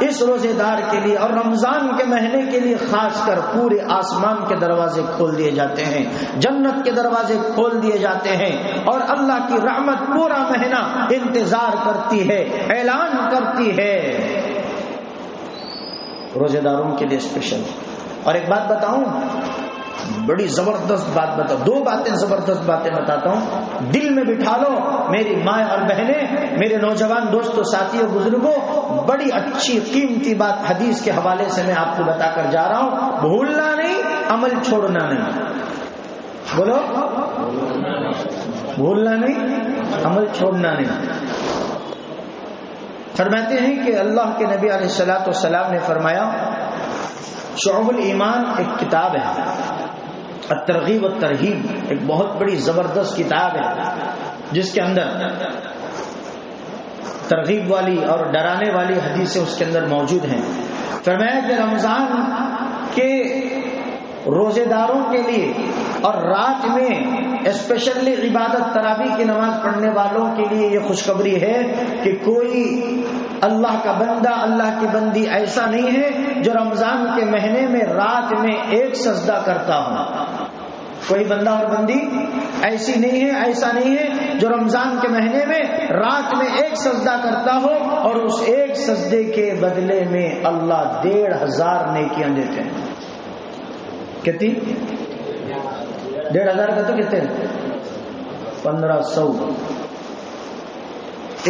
اس روزے دار کے لیے اور رمضان کے مہینے کے لیے خاص کر پورے آسمان کے دروازے کھول دیے جاتے ہیں، جنت کے دروازے کھول دیے جاتے ہیں، اور اللہ کی رحمت پورا مہینہ انتظار کرتی ہے، اعلان کرتی ہے. روزے داروں کے لیے اسپیشل. اور ایک بات بتاؤں، بڑی زبردست بات بتاؤ، دو باتیں زبردست باتیں بتاتا ہوں، دل میں بٹھا لو میری ماں اور بہنیں، میرے نوجوان دوستوں ساتھیوں بزرگوں. بڑی اچھی قیمتی بات حدیث کے حوالے سے میں آپ کو بتا کر جا رہا ہوں. بھولنا نہیں، عمل چھوڑنا نہیں. بولو، بھولنا نہیں، عمل چھوڑنا نہیں. فرماتے ہیں کہ اللہ کے نبی علیہ الصلوۃ والسلام نے فرمایا شعب الایمان ایک کتاب ہے، الترغیب والترہیب ایک بہت بڑی زبردست کتاب ہے جس کے اندر ترغیب والی اور ڈرانے والی حدیثیں اس کے اندر موجود ہیں. فرمایا کہ رمضان کے روزے داروں کے لیے اور رات میں اسپیشلی عبادت تراویح کی نماز پڑھنے والوں کے لیے یہ خوشخبری ہے کہ کوئی اللہ کا بندہ، اللہ کی بندی ایسا نہیں ہے جو رمضان کے مہینے میں رات میں ایک سجدہ کرتا ہو. کوئی بندہ اور بندی ایسی نہیں ہے، ایسا نہیں ہے جو رمضان کے مہینے میں رات میں ایک سجدہ کرتا ہو اور اس ایک سجدے کے بدلے میں اللہ 1500 نیکیاں دیتے ہیں. کتنی؟ 1500 کا تو کتنے؟ 1500.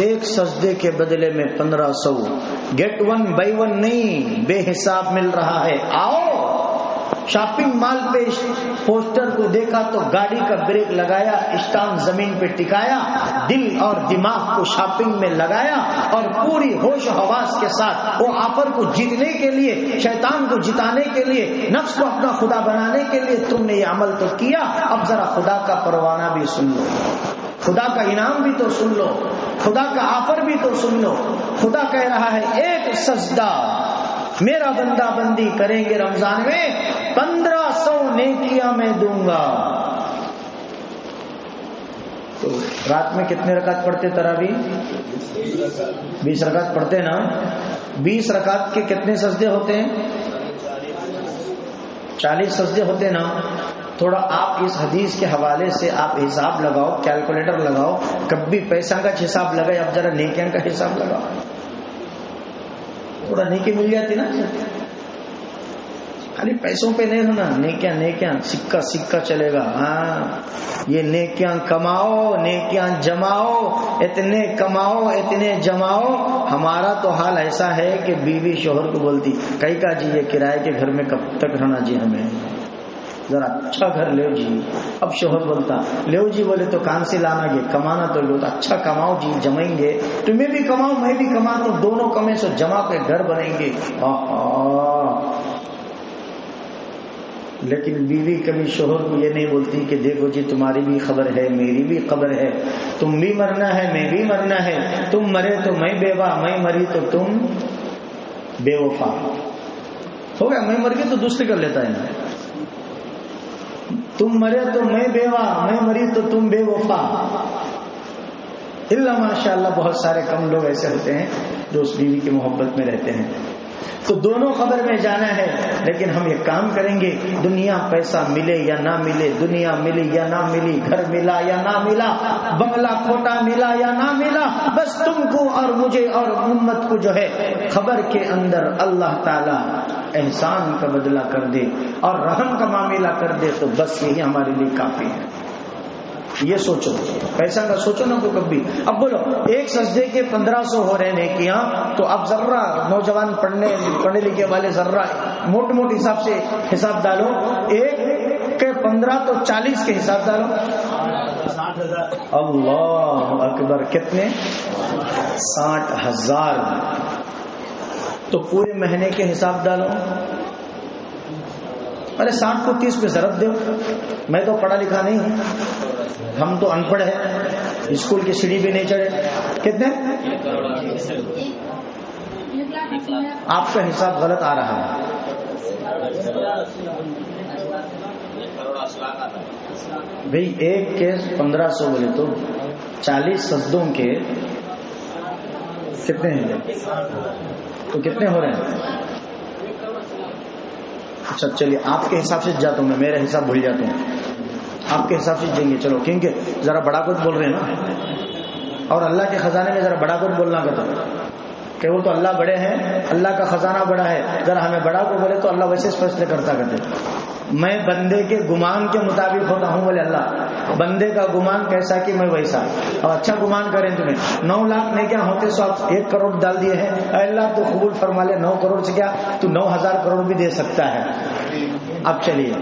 ایک سجدے کے بدلے میں 1500. گیٹ ون بائی ون نہیں، بے حساب مل رہا ہے. آؤ شاپنگ مال پہ پوسٹر کو دیکھا تو گاڑی کا بریک لگایا، اسٹام زمین پہ ٹکایا، دل اور دماغ کو شاپنگ میں لگایا اور پوری ہوش و حواس کے ساتھ وہ آفر کو جیتنے کے لیے، شیطان کو جتانے کے لیے، نفس کو اپنا خدا بنانے کے لیے تم نے یہ عمل تو کیا. اب ذرا خدا کا پروانہ بھی سن لو، خدا کا انعام بھی تو سن لو، خدا کا آفر بھی تو سن لو. خدا کہہ رہا ہے ایک سجدہ میرا بندہ بندی کریں گے رمضان میں 1500 نیکیاں میں دوں گا. تو رات میں کتنے رکعت پڑھتے تراویح؟ 20 رکعت پڑھتے نا. 20 رکعت کے کتنے سجدے ہوتے ہیں؟ 40 سجدے ہوتے نا. تھوڑا آپ اس حدیث کے حوالے سے آپ حساب لگاؤ، کیلکولیٹر لگاؤ، کبھی پیسہ کا حساب لگائے، اب ذرا نیکیاں کا حساب لگاؤ. تھوڑا نیکی مل جاتی نا. خالی پیسوں پہ نہیں ہونا، نیکیاں نیکیاں سکہ سکہ چلے گا. ہاں یہ نیکیاں کماؤ، نیکیاں جماؤ، اتنے کماؤ اتنے جماؤ. ہمارا تو حال ایسا ہے کہ بیوی شوہر کو بولتی کئی کا جی یہ کرائے کے گھر میں کب تک رہنا جی، ہمیں ذرا اچھا گھر لے جی. اب شوہر بولتا لے جی، بولے تو کہاں سے لانا گے، کمانا تو لو، اچھا کماؤ جی، جمائیں گے، تمہیں بھی کماؤ میں بھی کما تو دونوں کمے سو جمع کے گھر بنیں گے. لیکن بیوی کبھی شوہر کو یہ نہیں بولتی کہ دیکھو جی تمہاری بھی خبر ہے میری بھی خبر ہے، تم بھی مرنا ہے میں بھی مرنا ہے، تم مرے تو میں بیوہ، میں مری تو تم بے وفا. ہو گیا، میں مر گئی تو دوسرے کر لیتا ہے. تم مرے تو میں بیوہ، میں مری تو تم بے وفا. اللہ ماشاء اللہ بہت سارے کم لوگ ایسے ہوتے ہیں جو اس بیوی کی محبت میں رہتے ہیں. تو دونوں قبر میں جانا ہے، لیکن ہم یہ کام کریں گے، دنیا پیسہ ملے یا نہ ملے، دنیا ملی یا نہ ملی، گھر ملا یا نہ ملا، بنگلہ کھوٹا ملا یا نہ ملا، بس تم کو اور مجھے اور امت کو جو ہے خبر کے اندر اللہ تعالی احسان کا بدلہ کر دے اور رحم کا معاملہ کر دے، تو بس یہی ہمارے لیے کافی ہے. یہ سوچو، پیسہ کا سوچو نہ کو کبھی. اب بولو ایک سجدے کے 1500 ہو رہے نیکیاں، تو اب ذرہ نوجوان پڑھنے لکھے والے ذرہ موٹے موٹے حساب سے حساب ڈالو، ایک کے 15 تو 40 کے حساب ڈالو. 60,000. اللہ اکبر، کتنے؟ 60,000. تو پورے مہینے کے حساب ڈالو. ارے 60 کو 30 پہ ضرب دو. میں تو پڑھا لکھا نہیں ہوں، ہم تو ان پڑھ ہیں، اسکول کی سیڑھی بھی نہیں چڑھے. کتنے؟ آپ کا حساب غلط آ رہا ہے. بھئی ایک کے 1500 بولے تو 40 سجدوں کے کتنے ہیں؟ تو کتنے ہو رہے ہیں؟ اچھا چلیے آپ کے حساب سے جاتا ہوں میں، میرا حساب بھول جاتا ہوں، آپ کے حساب سے دیں گے. چلو کیونکہ ذرا بڑا کچھ بول رہے ہیں نا، اور اللہ کے خزانے میں ذرا بڑا کچھ بولنا کا کہ وہ تو اللہ بڑے ہیں، اللہ کا خزانہ بڑا ہے، ذرا ہمیں بڑا کو بولے تو اللہ ویسے فیصلے کرتا کرتے. میں بندے کے گمان کے مطابق ہوتا ہوں، بولے اللہ بندے کا گمان کیسا کہ میں ویسا. اور اچھا گمان کریں تمہیں 9 لاکھ نہیں کیا ہوتے سو آپ 1 کروڑ ڈال دیے ہیں، اے اللہ تو قبول فرما لے، 9 کروڑ سے کیا تو 9,000 کروڑ بھی دے سکتا ہے. اب چلیے،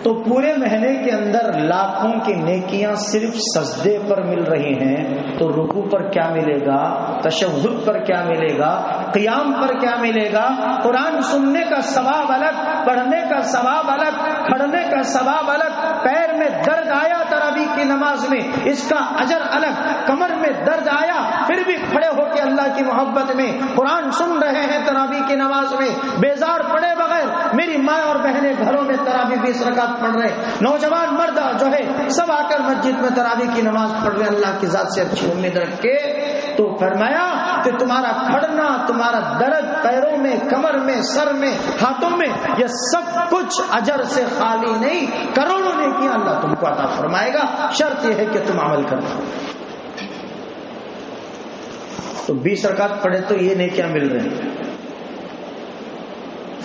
تو پورے مہینے کے اندر لاکھوں کی نیکیاں صرف سجدے پر مل رہی ہیں، تو رکوع پر کیا ملے گا، تشہد پر کیا ملے گا، قیام پر کیا ملے گا، قرآن سننے کا ثواب الگ، پڑھنے کا ثواب الگ، کھڑنے کا ثواب الگ، پیر میں درد آیا تراویح کی نماز میں اس کا اجر الگ، کمر میں درد آیا پھر بھی کھڑے ہو کے اللہ کی محبت میں قرآن سن رہے ہیں تراویح کی نماز میں، بیزار پڑے بغیر میری ماں اور بہنیں گھروں میں تراویح 20 رکعت پڑھ رہے، نوجوان مرد جو ہے سب آ کر مسجد میں تراویح کی نماز پڑھ رہے، اللہ کی ذات سے اچھی امید رکھ کے. تو فرمایا کہ تمہارا کھڑنا، تمہارا درد پیروں میں، کمر میں، سر میں، ہاتھوں میں، یہ سب کچھ اجر سے خالی نہیں، کروڑوں نیکیاں اللہ تم کو عطا فرمائے گا، شرط یہ ہے کہ تم عمل کرنا. تو 20 رکعت پڑھے تو یہ نیکیاں مل رہی ہیں.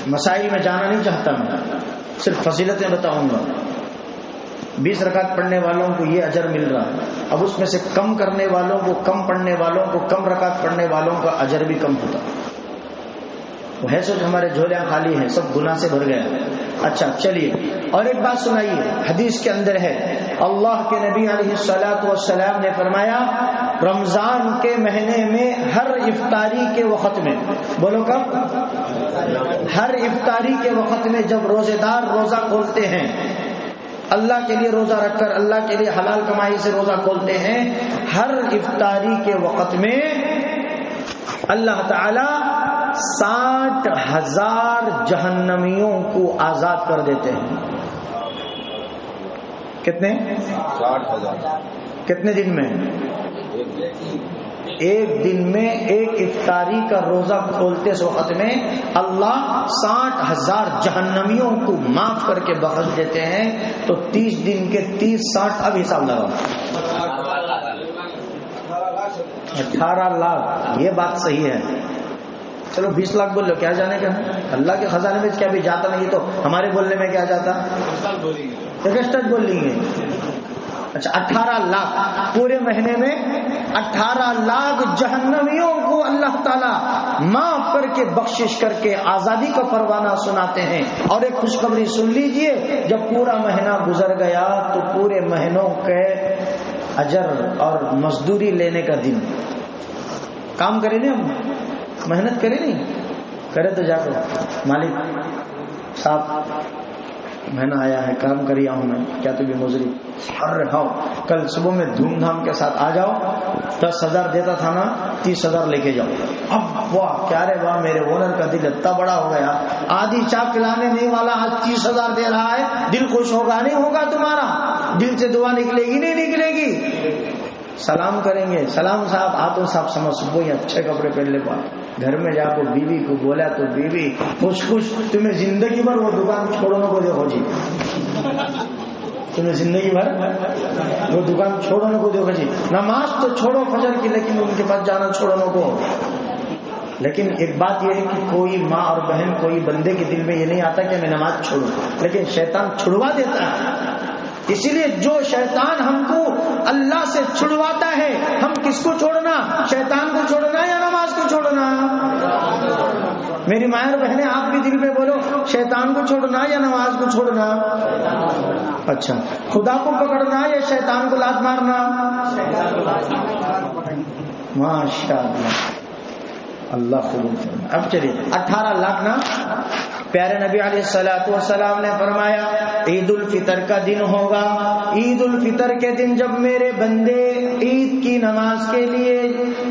مسائل میں جانا نہیں چاہتا میں، صرف فضیلتیں بتاؤں گا. 20 رکعت پڑھنے والوں کو یہ اجر مل رہا ہے. اب اس میں سے کم کرنے والوں کو، کم پڑھنے والوں کو، کم رکعت پڑھنے والوں کا اجر بھی کم ہوتا. وہ ہے سوچ ہمارے جھولیاں خالی ہیں، سب گناہ سے بھر گیا. اچھا چلیے اور ایک بات سنائیے، حدیث کے اندر ہے اللہ کے نبی علیہ الصلوۃ والسلام نے فرمایا رمضان کے مہینے میں ہر افطاری کے وقت میں، بولو کب؟ ہر افطاری کے وقت میں جب روزے دار روزہ کھولتے ہیں، اللہ کے لیے روزہ رکھ کر، اللہ کے لیے حلال کمائی سے روزہ کھولتے ہیں، ہر افطاری کے وقت میں اللہ تعالی 60,000 جہنمیوں کو آزاد کر دیتے ہیں. کتنے؟ 60,000. کتنے دن میں؟ ایک دن میں. ایک افطاری کا روزہ کھولتے اس وقت میں اللہ 60,000 جہنمیوں کو معاف کر کے بخش دیتے ہیں. تو 30 دن کے 30 60 اب حساب لگاؤ، 18 لاکھ. یہ بات صحیح ہے. چلو 20 لاکھ بول لو، کیا جانے کا اللہ کے خزانے میں کیا بھی جاتا نہیں، تو ہمارے بولنے میں کیا جاتا، ایکسٹرا بول لیں گے. اچھا 18 لاکھ پورے مہینے میں 18 لاکھ جہنمیوں کو اللہ تعالی معاف کر کے بخشش کر کے آزادی کا پروانہ سناتے ہیں. اور ایک خوشخبری سن لیجئے، جب پورا مہینہ گزر گیا تو پورے مہینوں کے اجر اور مزدوری لینے کا دن. کام کرے نہیں، ہم محنت کرے نہیں، کرے تو جا کر مالک صاحب مہینہ آیا ہے، کام کری ہوں میں، کیا تو بھی مزدوری ارے ہاؤ کل صبح میں دھوم دھام کے ساتھ آ جاؤ، 10,000 دیتا تھا نا 30,000 لے کے جاؤ. اب واہ کیا رے واہ، میرے اونر کا دل اتنا بڑا ہو گیا، آدھی چاک پلانے نہیں والا آج 30,000 دے رہا ہے. دل خوش ہوگا نہیں ہوگا تمہارا؟ دل سے دعا نکلے گی نہیں نکلے گی؟ سلام کریں گے، سلام صاحب آتو صاحب سمجھ صبح ہی اچھے کپڑے پہن لے پا. گھر میں جا کو بیوی کو بولا تو بیوی خوش خوش. تمہیں زندگی بھر وہ دکان چھوڑنے کو دیکھو جی، تمہیں زندگی بھر وہ دکان چھوڑنے کو دیکھو جی. نماز تو چھوڑو فجر کی، لیکن ان کے پاس جانا چھوڑنے کو. لیکن ایک بات یہ ہے کہ کوئی ماں اور بہن کوئی بندے کے دل میں یہ نہیں آتا کہ میں نماز چھوڑوں، لیکن شیطان چھڑوا دیتا ہے. اسی لیے جو شیطان ہم کو اللہ سے چھڑواتا ہے، ہم کس کو چھوڑنا؟ شیطان کو چھوڑنا یا نماز کو چھوڑنا؟ میری ماں اور بہنیں آپ بھی دل میں بولو، شیطان کو چھوڑنا یا نماز کو چھوڑنا؟ اچھا، خدا کو پکڑنا یا شیطان کو لات مارنا؟ ماشاء اللہ، اللہ قبول کرنا. اب چلیے 18 لاکھ نا. پیارے نبی علیہ الصلوۃ والسلام نے فرمایا عید الفطر کا دن ہوگا. عید الفطر کے دن جب میرے بندے عید کی نماز کے لیے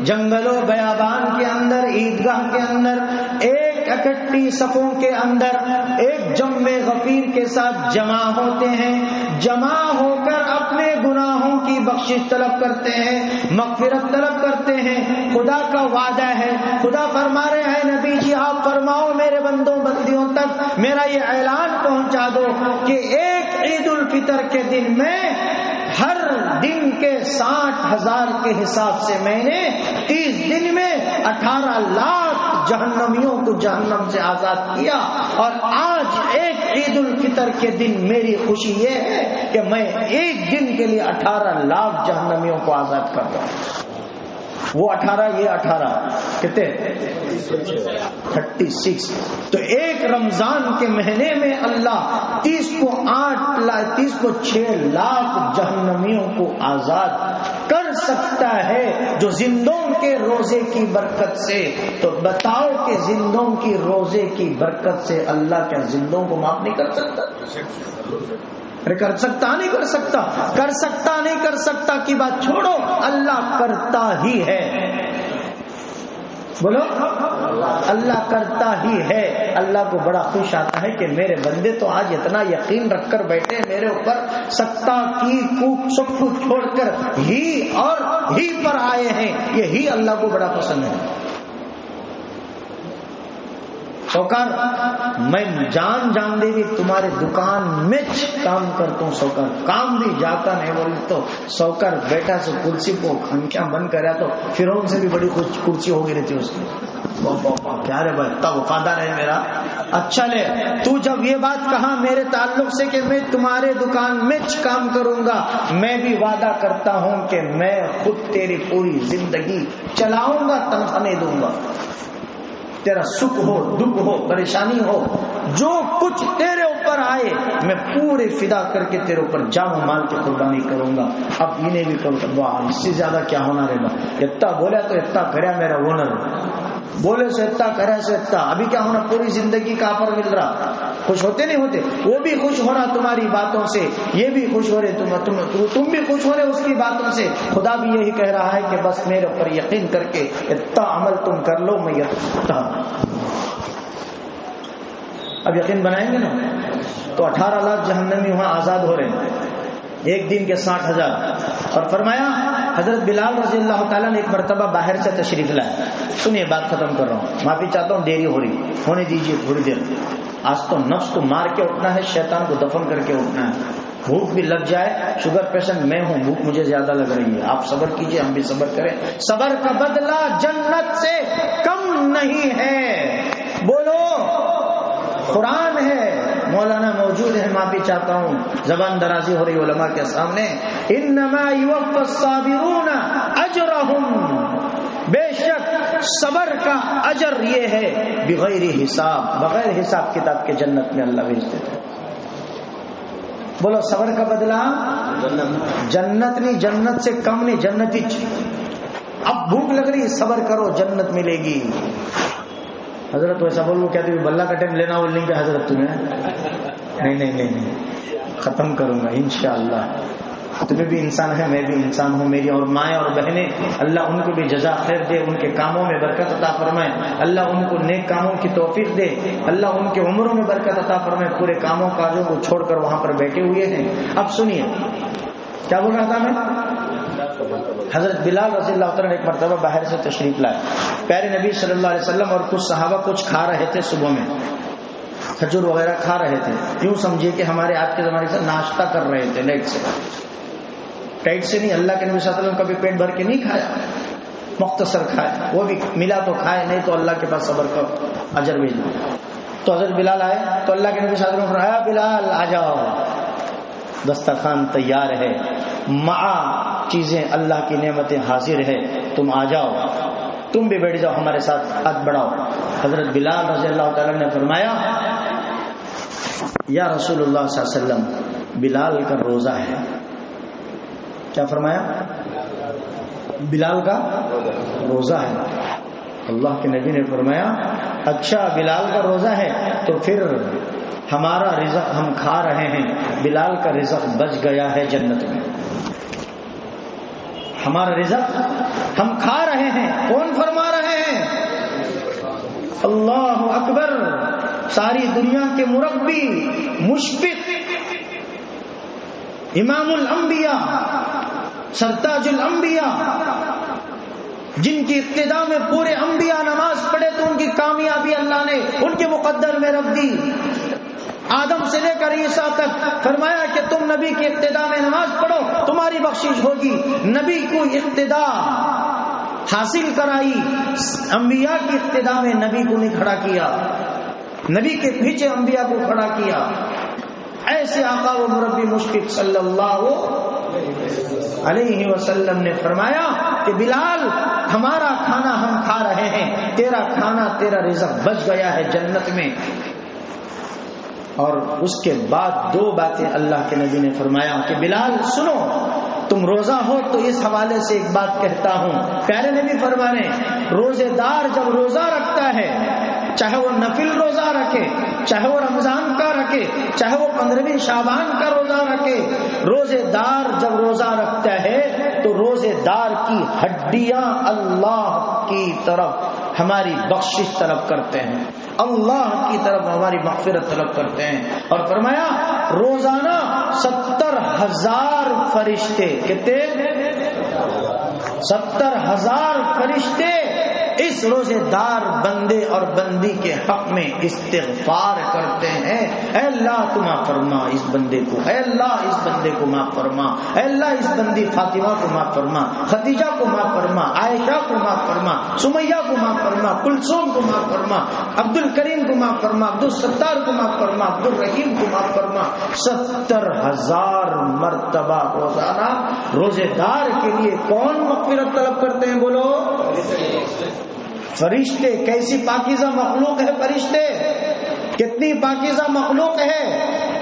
جنگلوں بیابان کے اندر، عیدگاہ کے اندر ایک اکٹھی صفوں کے اندر ایک جمع غفیر کے ساتھ جمع ہوتے ہیں، جمع ہو کر اپنے گناہوں کی بخشش طلب کرتے ہیں، مغفرت طلب کرتے ہیں. خدا کا وعدہ ہے، خدا فرما رہے ہیں نبی جی آپ فرماؤ میرے بندوں بندیوں تک میرا یہ اعلان پہنچا دو کہ ایک عید الفطر کے دن میں ہر دن کے 60,000 کے حساب سے میں نے 30 دن میں 18 لاکھ جہنمیوں کو جہنم سے آزاد کیا. اور آج ایک عید الفطر کے دن میری خوشی یہ ہے کہ میں ایک دن کے لیے 18 لاکھ جہنمیوں کو آزاد کر دوں. وہ 18 یہ 18 کتنے 36. تو ایک رمضان کے مہینے میں اللہ 30 کو 6 لاکھ جہنمیوں کو آزاد کر سکتا ہے جو زندوں کے روزے کی برکت سے. تو بتاؤ کہ زندوں کی روزے کی برکت سے اللہ کیا زندوں کو معاف نہیں کر سکتا؟ ارے کر سکتا نہیں کر سکتا، کر سکتا نہیں کر سکتا کی بات چھوڑو، اللہ کرتا ہی ہے. بولو اللہ کرتا ہی ہے. اللہ کو بڑا خوش آتا ہے کہ میرے بندے تو آج اتنا یقین رکھ کر بیٹھے میرے اوپر، سکتا کی کوک سب کچھ چھوڑ کر ہی اور ہی پر آئے ہیں. یہی اللہ کو بڑا پسند ہے. سوکر میں جان دے بھی تمہارے دکان میں کام کرتا ہوں. سوکر کام بھی جاتا نہیں بولے تو سوکر بیٹا سے کرسی کو کھنکیاں بند کرا تو فرعون سے بھی بڑی کرسی ہو گئی رہتی اس کی. کیا رے بھائی اتنا وفادار ہے میرا. اچھا لے تو جب یہ بات کہا میرے تعلق سے کہ میں تمہارے دکان میں کام کروں گا، میں بھی وعدہ کرتا ہوں کہ میں خود تیری پوری زندگی چلاؤں گا، تنخواہ نہیں دوں گا. تیرا سکھ ہو دکھ ہو پریشانی ہو جو کچھ تیرے اوپر آئے میں پورے فدا کر کے تیرے اوپر جان و مال کی قربانی کروں گا. اب انہیں بھی کروں. اس سے زیادہ کیا ہونا رہے گا. اتنا بولا تو اتنا کرا میرا اونر، بولے سے اتنا کرا سے اتنا. ابھی کیا ہونا پوری زندگی کا آفر مل رہا. خوش ہوتے نہیں ہوتے؟ وہ بھی خوش ہو رہا تمہاری باتوں سے، یہ بھی خوش ہو رہے، تم بھی خوش ہو رہے اس کی باتوں سے. خدا بھی یہی کہہ رہا ہے کہ بس میرے اوپر یقین کر کے اتنا عمل تم کر لو. میں اتنا اب یقین بنائیں گے نا تو 18 لاکھ جہنمی وہاں آزاد ہو رہے ہیں ایک دن کے 60,000. اور فرمایا حضرت بلال رضی اللہ تعالیٰ نے ایک مرتبہ باہر سے تشریف لائے. سنیے بات ختم کر رہا ہوں، معافی چاہتا ہوں دیری ہو رہی، ہونے دیجیے تھوڑی دیر. آج تو نفس کو مار کے اٹھنا ہے، شیطان کو دفن کر کے اٹھنا ہے. بھوک بھی لگ جائے، شوگر پیشنٹ میں ہوں، بھوک مجھے زیادہ لگ رہی ہے. آپ صبر کیجئے، ہم بھی صبر کریں. صبر کا بدلہ جنت سے کم نہیں ہے. بولو قرآن ہے. مولانا موجود ہے، معافی چاہتا ہوں زبان درازی ہو رہی علماء کے سامنے. انما یوفی الصابرون اجرهم، بے شک صبر کا اجر یہ ہے بغیر حساب، بغیر حساب کتاب کے جنت میں اللہ بھیج دیتے. بولو صبر کا بدلہ جنت نہیں، جنت سے کم نہیں، جنت ہی. اب بھوک لگ رہی صبر کرو جنت ملے گی. حضرت ویسا بولو کہتے بلہ کا ٹائم لینا بولیں گے حضرت تمہیں. نہیں ختم کروں گا انشاءاللہ. تمہیں بھی انسان ہے، میں بھی انسان ہوں، میری اور مائیں اور بہنیں، اللہ ان کو بھی جزا خیر دے، ان کے کاموں میں برکت عطا فرمائے، اللہ ان کو نیک کاموں کی توفیق دے، اللہ ان کے عمروں میں برکت عطا فرمائے، پورے کاموں کاجوں کو چھوڑ کر وہاں پر بیٹھے ہوئے ہیں۔ اب سنیے کیا بول رہا تھا میں؟ حضرت بلال رضی اللہ تعالیٰ ایک مرتبہ باہر سے تشریف لائے، پیارے نبی صلی اللہ علیہ وسلم اور کچھ صحابہ کچھ کھا رہے تھے، صبح میں کھجور وغیرہ کھا رہے تھے، یوں سمجھیے کہ ہمارے آج کے زمانے سے ناشتہ کر رہے تھے، لیٹ سے، ٹائٹ سے نہیں، اللہ کے نبی صلی اللہ علیہ وسلم کبھی پیٹ بھر کے نہیں کھایا، مختصر کھائے، وہ بھی ملا تو کھائے، نہیں تو اللہ کے پاس صبر کا اجر بھیج دو۔ تو حضرت بلال آئے تو اللہ کے نبی صلی اللہ علیہ وسلم نے فرمایا بلال آ جاؤ، دسترخوان تیار ہے، مع چیزیں اللہ کی نعمتیں حاضر ہے، تم آ جاؤ، تم بھی بیٹھ جاؤ، ہمارے ساتھ ہاتھ بڑھاؤ۔ حضرت بلال رضی اللہ تعالیٰ نے فرمایا یا رسول اللہ صلی اللہ علیہ وسلم بلال کا روزہ ہے۔ کیا فرمایا؟ بلال کا روزہ ہے۔ اللہ کے نبی نے فرمایا اچھا بلال کا روزہ ہے تو پھر ہمارا رزق ہم کھا رہے ہیں، بلال کا رزق بچ گیا ہے جنت میں، ہمارا رزق ہم کھا رہے ہیں۔ کون فرما رہے ہیں؟ اللہ اکبر، ساری دنیا کے مربی، مشفق، امام الانبیاء، سرتاج الانبیاء، جن کی ابتدا میں پورے انبیاء نماز پڑھے تو ان کی کامیابی اللہ نے ان کے مقدر میں رکھ دی۔ آدم سے لے کر عیسیٰ تک فرمایا کہ تم نبی کی ابتدا میں نماز پڑھو تمہاری بخشش ہوگی۔ نبی کو ابتدا حاصل کرائی، انبیاء کی ابتدا میں نبی کو نہیں کھڑا کیا، نبی کے پیچھے انبیاء کو کھڑا کیا۔ ایسے آقا و مربی مشفق صلی اللہ علیہ وسلم نے فرمایا کہ بلال ہمارا کھانا ہم کھا رہے ہیں، تیرا کھانا تیرا رزق بچ گیا ہے جنت میں۔ اور اس کے بعد دو باتیں اللہ کے نبی نے فرمایا کہ بلال سنو، تم روزہ ہو تو اس حوالے سے ایک بات کہتا ہوں، پیارے نبی فرمانے روزے دار جب روزہ رکھتا ہے، چاہے وہ نفل روزہ رکھے، چاہے وہ رمضان کا رکھے، چاہے وہ 15ویں شعبان کا روزہ رکھے، روزے دار جب روزہ رکھتا ہے تو روزے دار کی ہڈیاں اللہ کی طرف ہماری بخشش طلب کرتے ہیں، اللہ کی طرف ہماری مغفرت طلب کرتے ہیں۔ اور فرمایا روزانہ 70,000 فرشتے، کتنے؟ 70,000 فرشتے اس روزے دار بندے اور بندی کے حق میں استغفار کرتے ہیں، اے اللہ تو معاف فرما اس بندے کو، اے اللہ اس بندے کو معاف فرما، اے اللہ اس بندی فاطمہ کو معاف فرما، خدیجہ کو معاف فرما، عائشہ کو معاف فرما، سمیہ کو معاف فرما، کلثوم کو معاف فرما، عبد الکریم کو معاف فرما، عبد الستار کو معاف فرما، عبد الرحیم کو معاف فرما۔ 70,000 مرتبہ روزانہ روزے دار کے لیے کون مغفرت طلب کرتے ہیں؟ بولو فرشتے۔ کیسی پاکیزہ مخلوق ہے فرشتے، کتنی پاکیزہ مخلوق ہے،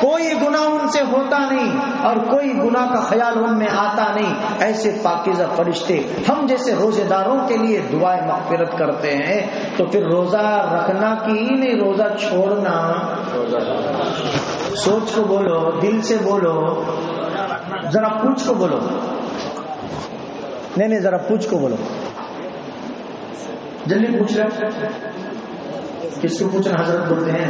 کوئی گناہ ان سے ہوتا نہیں اور کوئی گناہ کا خیال ان میں آتا نہیں، ایسے پاکیزہ فرشتے ہم جیسے روزے داروں کے لیے دعائیں مغفرت کرتے ہیں۔ تو پھر روزہ رکھنا کی نہیں، روزہ چھوڑنا، سوچ کو بولو، دل سے بولو، ذرا پوچھ کو بولو، نہیں ذرا پوچھ کو بولو، جلدی پوچھ رہے، کس کو پوچھنا؟ حضرت بولتے ہیں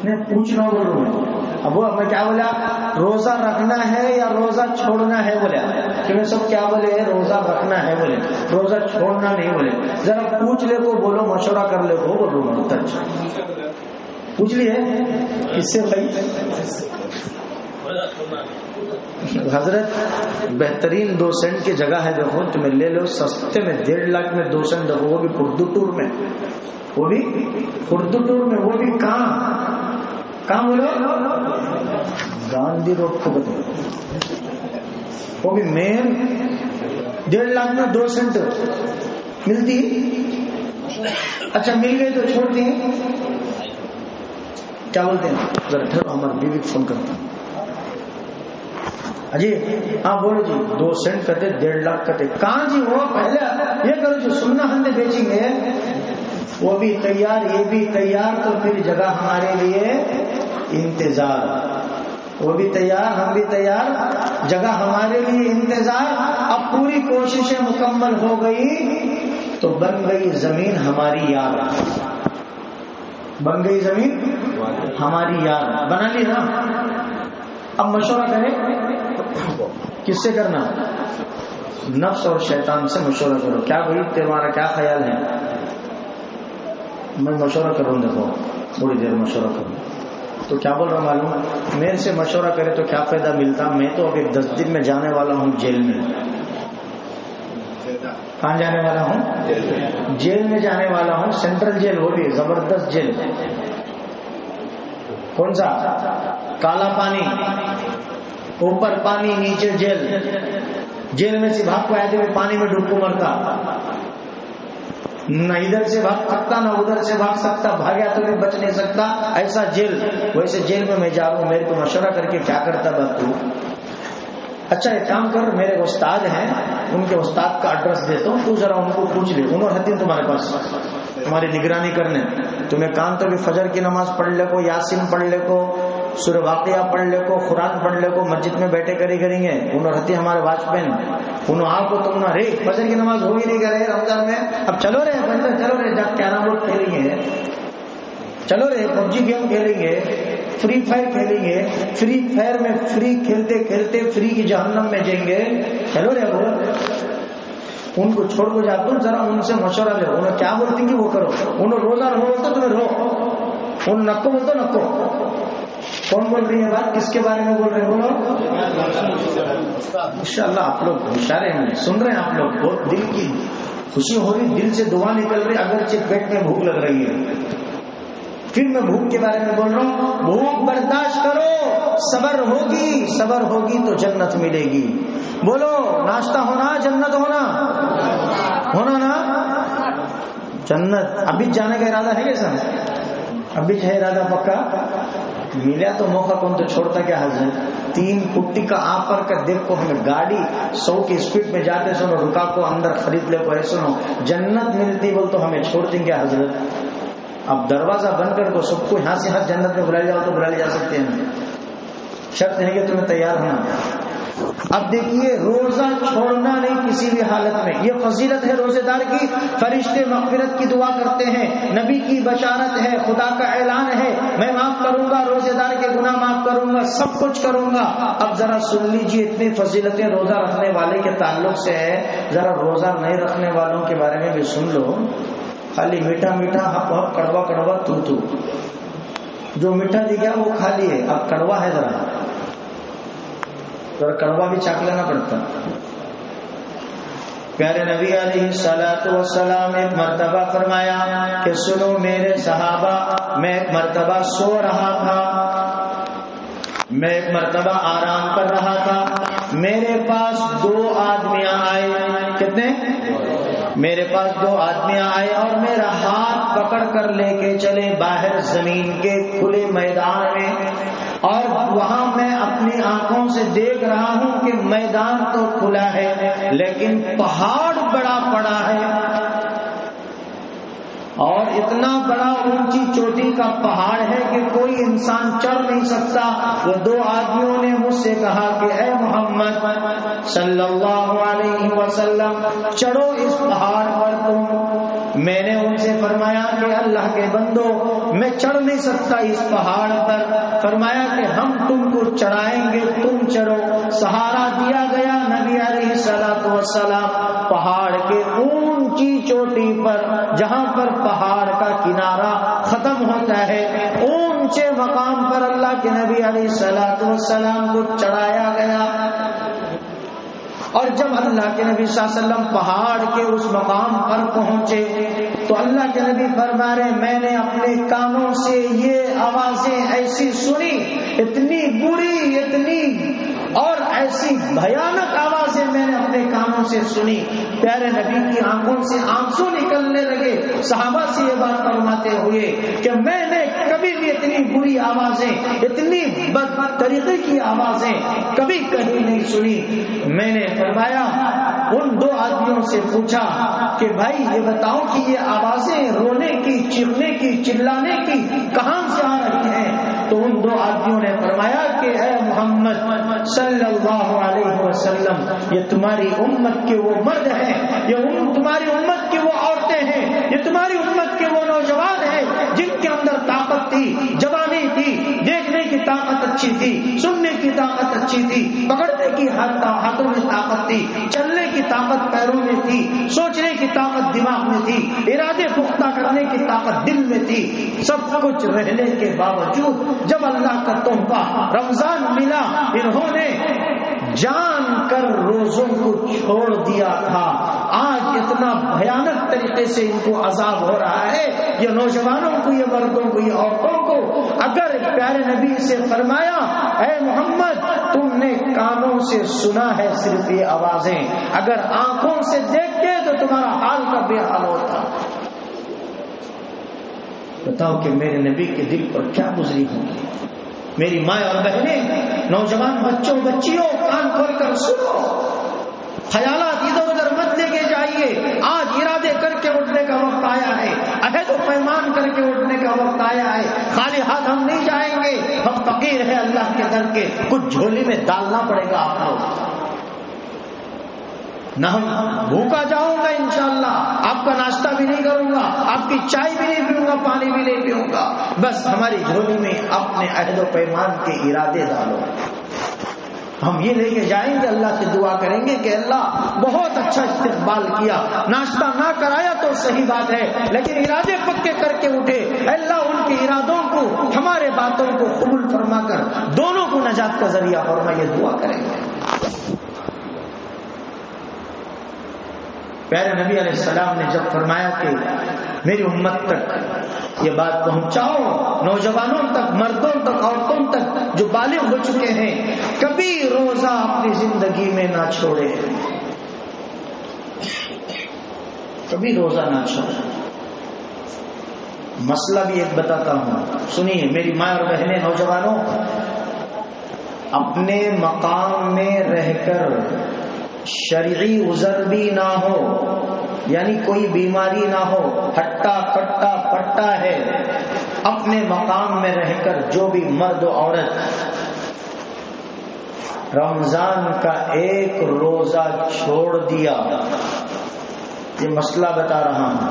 نہیں پوچھنا بولو۔ اب وہ میں کیا بولا؟ روزہ رکھنا ہے یا روزہ چھوڑنا ہے بولے، کہ میں سب کیا بولے؟ روزہ رکھنا ہے بولے، روزہ چھوڑنا نہیں بولے۔ ذرا پوچھ لے کو بولو، مشورہ کر لے کو بولو، پوچھ لیے کس سے بھائی؟ حضرت بہترین 2 سینٹ کی جگہ ہے، دیکھو تمہیں لے لو سستے میں، 1.5 لاکھ میں 2 سینٹ، دیکھو وہ بھی اردو ٹور میں، وہ بھی اردو ٹور میں، وہ بھی کہاں بولو؟ گاندھی روڈ کو بتاؤ، وہ بھی مین 1.5 لاکھ میں 2 سینٹ ملتی۔ اچھا مل گئی تو چھوڑ دی، کیا بولتے ہیں؟ ذرا ٹھہرو ہماری بیوی کو فون کرتا ہوں۔ جی ہاں بولو جی، 2 سینٹ کہتے 1.5 لاکھ کہتے، کہاں جی وہ پہلے یہ کرو جو سننا ہندے بیچیں گے، وہ بھی تیار یہ بھی تیار، تو پھر جگہ ہمارے لیے انتظار، وہ بھی تیار ہم بھی تیار، جگہ ہمارے لیے انتظار۔ اب پوری کوششیں مکمل ہو گئی تو بن گئی زمین ہماری یار، بن گئی زمین ہماری یار، بنا لی نا۔ اب مشورہ کریں، کس سے کرنا؟ نفس اور شیطان سے مشورہ کرو۔ کیا بھائی تمہارا کیا خیال ہے؟ میں مشورہ کروں، دیکھو تھوڑی دیر مشورہ کروں تو کیا بول رہا ہوں معلوم؟ میرے سے مشورہ کرے تو کیا فائدہ ملتا؟ میں تو ابھی 10 دن میں جانے والا ہوں جیل میں۔ کہاں جانے والا ہوں؟ جیل میں جانے والا ہوں، سینٹرل جیل، وہ بھی زبردست جیل۔ کون سا؟ کالا پانی، اوپر پانی نیچے جیل۔ جیل میں سے بھاگ کو آتے ہوئے پانی میں ڈوب کو مرتا، نہ ادھر سے بھاگ سکتا نہ ادھر سے بھاگ سکتا، بھاگیا تو بھی بچ نہیں سکتا، ایسا جیل۔ ویسے جیل میں جا رہا ہوں، میرے کو مشورہ کر کے کیا کرتا بات تو؟ اچھا ایک کام کر، میرے استاد ہیں، ان کے استاد کا ایڈریس دیتا ہوں، تو ذرا ان کو پوچھ لے، انہوں نے تمہارے پاس تمہاری نگرانی کرنے، تمہیں کان تو بھی فجر کی نماز پڑھ لے کو، یاسین پڑھ لے کو، سورہ واقعہ پڑھ لے کو، قرآن پڑھ لے کو، مسجد میں بیٹھے کری کریں گے، انہوں رہتی ہمارے واچ مین، انہوں آپ کو تم نہ رے فجر کی نماز ہوئی نہیں کرے رمضان میں، اب چلو رہے بندر، چلو رہے جب کیرم بورڈ کھیلیں گے، چلو رہے پب جی گیم کھیلیں گے، فری فائر کھیلیں گے، فری فائر میں فری کھیلتے کھیلتے فری کی جہنم میں جائیں گے، چلو رہے بول۔ ان کو چھوڑ کو جاتا ہوں، ذرا ان سے مشورہ لے، انہوں کیا بولتے کہ وہ کرو، انہوں روزہ رہو بولتے تمہیں رو، ان نکو بولتے نکو۔ کون بول رہی ہے بات؟ کس کے بارے میں بول رہے ہیں؟ بولو۔ انشاءاللہ آپ لوگ ہوشیار ہیں، سن رہے ہیں آپ لوگ، بہت دل کی خوشی ہو رہی، دل سے دعا نکل رہی، اگرچہ پیٹ میں بھوک لگ رہی ہے۔ پھر میں بھوک کے بارے میں بول رہا ہوں، بھوک برداشت کرو، صبر ہوگی، صبر ہوگی تو جنت ملے گی۔ بولو، ناشتہ ہونا جنت ہونا، ہونا نا جنت۔ ابھی جانے کا ارادہ ہے کیسا؟ ابھی ہے ارادہ پکا؟ ملا تو موقع کون تو چھوڑتا کیا حضرت؟ 3 پٹی کا آفر کر دیکھو، ہمیں گاڑی 100 کی اسپیڈ میں جاتے سنو، رکا کو اندر خرید لے کو، ایسے سنو جنت ملتی بول تو ہمیں چھوڑتے کیا حضرت؟ اب دروازہ بند کر دو، سب کو یہاں سے ہر جنت میں بلائے جاؤ تو بلائے جا سکتے ہیں، شرط ہے کہ تمہیں تیار ہونا۔ اب دیکھیے، روزہ چھوڑنا نہیں کسی بھی حالت میں، یہ فضیلت ہے روزے دار کی، فرشتے مغفرت کی دعا کرتے ہیں، نبی کی بشارت ہے، خدا کا اعلان ہے، میں معاف کروں گا، روزے دار کے گناہ معاف کروں گا، سب کچھ کروں گا۔ اب ذرا سن لیجیے، اتنی فضیلتیں روزہ رکھنے والے کے تعلق سے ہے، ذرا روزہ نہیں رکھنے والوں کے بارے میں بھی سن لو۔ خالی میٹھا میٹھا، ہپ ہپ، کڑوا کڑوا، تو جو میٹھا دکھا وہ کھا لیے، اب کڑوا ہے، ذرا کڑوا بھی چاک لینا پڑتا۔ پیارے نبی علیہ الصلوۃ والسلام ایک مرتبہ فرمایا کہ سنو میرے صحابہ، میں ایک مرتبہ سو رہا تھا، میں ایک مرتبہ آرام کر رہا تھا، میرے پاس 2 آدمیاں آئے۔ کتنے؟ میرے پاس 2 آدمیاں آئے اور میرا ہاتھ پکڑ کر لے کے چلے باہر زمین کے کھلے میدان میں، اور وہاں میں اپنی آنکھوں سے دیکھ رہا ہوں کہ میدان تو کھلا ہے لیکن پہاڑ بڑا پڑا ہے، اور اتنا بڑا اونچی چوٹی کا پہاڑ ہے کہ کوئی انسان چڑھ نہیں سکتا۔ وہ 2 آدمیوں نے مجھ سے کہا کہ اے محمد صلی اللہ علیہ وسلم، چڑھو اس پہاڑ پر تم۔ میں نے ان سے فرمایا کہ اللہ کے بندو، میں چڑھ نہیں سکتا اس پہاڑ پر۔ فرمایا کہ ہم تم کو چڑھائیں گے، تم چڑھو۔ سہارا دیا گیا، نبی علیہ الصلوۃ والسلام پہاڑ کے اونچی چوٹی پر، جہاں پر پہاڑ کا کنارہ ختم ہوتا ہے، اونچے مقام پر اللہ کے نبی علیہ الصلوۃ والسلام کو چڑھایا گیا۔ اور جب اللہ کے نبی صلی اللہ علیہ وسلم پہاڑ کے اس مقام پر پہنچے تو اللہ کے نبی فرما رہے، میں نے اپنے کانوں سے یہ آوازیں ایسی سنی، اتنی بری، اتنی اور ایسی بھیانک آوازیں میں نے اپنے کانوں سے سنی، پیارے نبی کی آنکھوں سے آنسو نکلنے لگے، صحابہ سے یہ بات فرماتے ہوئے کہ میں نے کبھی بھی اتنی بری آوازیں، اتنی بد طریقے فرشتے کی آوازیں کبھی کہیں نہیں سنی. میں نے فرمایا ان دو آدمیوں سے پوچھا کہ بھائی یہ بتاؤ کہ یہ آوازیں رونے کی, چیخنے کی, چلانے کی کہاں سے آ رہی ہیں؟ تو ان دو آدمیوں نے فرمایا کہ اے محمد صلی اللہ علیہ وسلم, یہ تمہاری امت کے وہ مرد ہیں, یہ تمہاری امت کی وہ عورتیں ہیں, یہ تمہاری امت کے وہ نوجوان ہیں جن کے اندر طاقت تھی, جوانی تھی, دیکھنے کی طاقت اچھی تھی, سننے کی طاقت اچھی تھی, پکڑنے کی ہاتھوں میں طاقت تھی, چلنے کی طاقت پیروں میں تھی, سوچنے کی طاقت دماغ میں تھی, ارادے پختہ کرنے کی طاقت دل میں تھی. سب کچھ رہنے کے باوجود جب اللہ کا تحفہ رمضان ملا, انہوں نے جان کر روزوں کو چھوڑ دیا تھا. آج اتنا بھیانک طریقے سے ان کو عذاب ہو رہا ہے, یہ نوجوانوں کو, یہ مردوں کو, یہ عورتوں کو. اگر پیارے نبی سے فرمایا اے محمد تم نے کانوں سے سنا ہے صرف یہ آوازیں, اگر آنکھوں سے دیکھتے تو تمہارا حال کا بے حال ہوتا. بتاؤ کہ میرے نبی کے دل پر کیا گزری ہوگی. میری ماں اور بہنیں, نوجوان بچوں بچیوں, کان کھول کر سنو, خیالات ادھر ادھر مت لے کے جائیے. آج ارادے کر کے اٹھنے کا وقت آیا ہے, عہد و پیمان کر کے اٹھنے کا وقت آیا ہے. خالی ہاتھ ہم نہیں جائیں گے, ہم فقیر ہیں اللہ کے در کے, کچھ جھولی میں ڈالنا پڑے گا آپ کو. نہ ہم بھوکا جاؤں گا انشاءاللہ, آپ کا ناشتہ بھی نہیں کروں گا, آپ کی چائے بھی نہیں پیوں گا, پانی بھی نہیں پیوں گا. بس ہماری جھولی میں اپنے عہد و پیمان کے ارادے ڈالو. ہم یہ لے کے جائیں گے, اللہ سے دعا کریں گے کہ اللہ بہت اچھا استقبال کیا, ناشتہ نہ کرایا تو صحیح بات ہے, لیکن ارادے پکے کر کے اٹھے. اللہ ان کے ارادوں کو, ہمارے باتوں کو قبول فرما کر دونوں کو نجات کا ذریعہ فرما, یہ دعا کریں گے. پیارے نبی علیہ السلام نے جب فرمایا کہ میری امت تک یہ بات پہنچاؤ, نوجوانوں تک, مردوں تک, عورتوں تک جو بالغ ہو چکے ہیں, کبھی روزہ اپنی زندگی میں نہ چھوڑے, کبھی روزہ نہ چھوڑے. مسئلہ بھی ایک بتاتا ہوں, سنیے میری ماں اور بہنیں, نوجوانوں, اپنے مقام میں رہ کر شرعی عذر بھی نہ ہو, یعنی کوئی بیماری نہ ہو, ہٹا کٹا پٹا ہے, اپنے مقام میں رہ کر جو بھی مرد و عورت رمضان کا ایک روزہ چھوڑ دیا, یہ مسئلہ بتا رہا ہوں,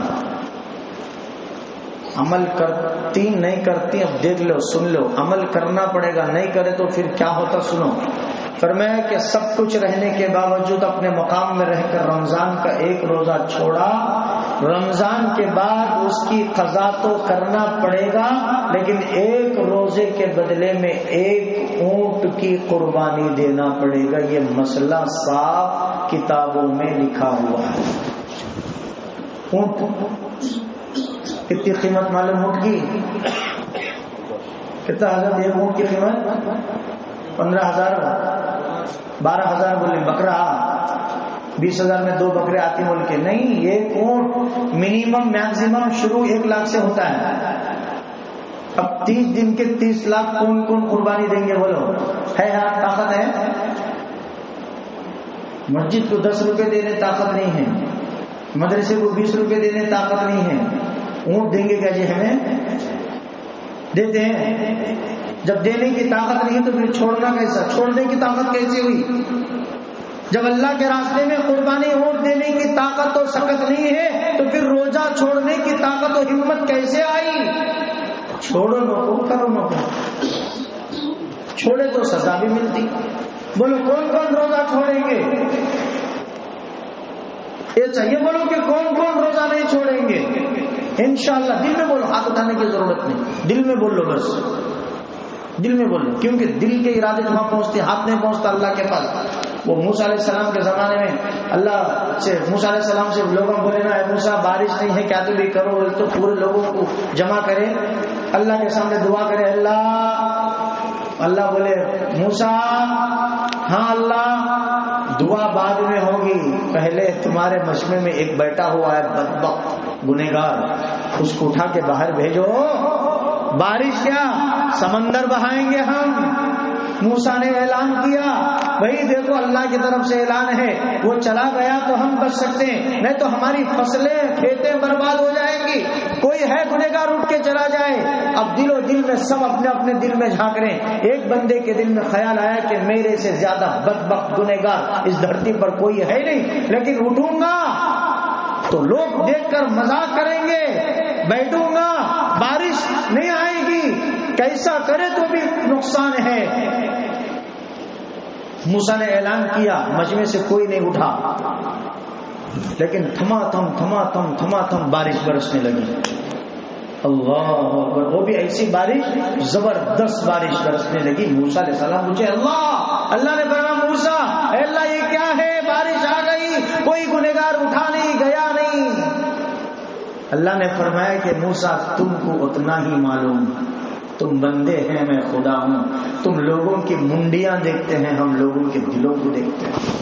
عمل کرتی نہیں کرتی اب دیکھ لو, سن لو, عمل کرنا پڑے گا, نہیں کرے تو پھر کیا ہوتا سنو. فرمایا کہ سب کچھ رہنے کے باوجود اپنے مقام میں رہ کر رمضان کا ایک روزہ چھوڑا, رمضان کے بعد اس کی قضا تو کرنا پڑے گا, لیکن ایک روزے کے بدلے میں ایک اونٹ کی قربانی دینا پڑے گا. یہ مسئلہ صاف کتابوں میں لکھا ہوا ہے. اونٹ کتنی قیمت معلوم اونٹ کی؟ کتنا حضرت ایک اونٹ کی قیمت؟ 15,000 12,000 بولے. بکرا 20,000 میں 2 بکرے آتی بول کے نہیں, ایک اونٹ منیمم میکسیمم شروع 1 لاکھ سے ہوتا ہے. اب 30 دن کے 30 لاکھ کون کون قربانی دیں گے بولو؟ ہے طاقت ہے؟ مسجد کو 10 روپے دینے طاقت نہیں ہے, مدرسے کو 20 روپے دینے طاقت نہیں ہے, اونٹ دیں گے کیا جی ہمیں؟ دیتے ہیں. جب دینے کی طاقت نہیں تو پھر چھوڑنا کیسا, چھوڑنے کی طاقت کیسے ہوئی؟ جب اللہ کے راستے میں قربانی اونٹ دینے کی طاقت اور سکت نہیں ہے تو پھر روزہ چھوڑنے کی طاقت اور ہمت کیسے آئی؟ چھوڑو نہ کرو نہ, چھوڑے تو سزا بھی ملتی. بولو کون کون روزہ چھوڑیں گے؟ یہ چاہیے بولو کہ کون کون روزہ نہیں چھوڑیں گے؟ انشاءاللہ دل میں بولو, ہاتھ اٹھانے کی ضرورت نہیں, دل میں بول لو, بس دل میں بول لو, کیونکہ دل کے ارادے وہاں پہنچتے, ہاتھ نہیں پہنچتا اللہ کے پاس. وہ موسیٰ علیہ السلام کے زمانے میں اللہ سے, موسیٰ علیہ السلام سے لوگوں بولے نا, اے موسیٰ بارش نہیں ہے کیا تو بھی کرو, تو پورے لوگوں کو جمع کرے, اللہ کے سامنے دعا کرے, اللہ بولے موسیٰ ہاں اللہ دعا بعد میں ہوگی, پہلے تمہارے مجمع میں ایک بیٹھا ہوا ہے بدبخت گنہگار, اس کو اٹھا کے باہر بھیجو. بارش کیا سمندر بہائیں گے ہم, موسیٰ نے اعلان کیا بھائی دیکھو اللہ کی طرف سے اعلان ہے، وہ چلا گیا تو ہم بچ سکتے ہیں، نہیں تو ہماری فصلیں کھیتیں برباد ہو جائیں گی، کوئی ہے گنہگار اٹھ کے چلا جائے۔ اب دل و دل میں سب اپنے اپنے دل میں جھانک رہے ہیں۔ ایک بندے کے دل میں خیال آیا کہ میرے سے زیادہ بدبخت گنہگار اس دھرتی پر کوئی ہے نہیں، لیکن اٹھوں گا تو لوگ دیکھ کر مذاق کریں گے، بیٹھوں گا بارش نہیں آئے گی، کیسا کرے تو بھی نقصان ہے۔ موسیٰ نے اعلان کیا، مجمع سے کوئی نہیں اٹھا، لیکن تھما تھم بارش برسنے لگی۔ اللہ اکبر، وہ بھی ایسی بارش، زبردست بارش برسنے لگی۔ موسیٰ علیہ السلام پوچھے اللہ نے فرمایا موسیٰ اے اللہ یہ کیا ہے؟ بارش آ گئی، کوئی گنہگار اٹھا نہیں، گیا نہیں۔ اللہ نے فرمایا کہ موسیٰ تم کو اتنا ہی معلوم، تم بندے ہیں میں خدا ہوں، تم لوگوں کی منڈیاں دیکھتے ہیں، ہم لوگوں کے دلوں کو دیکھتے ہیں۔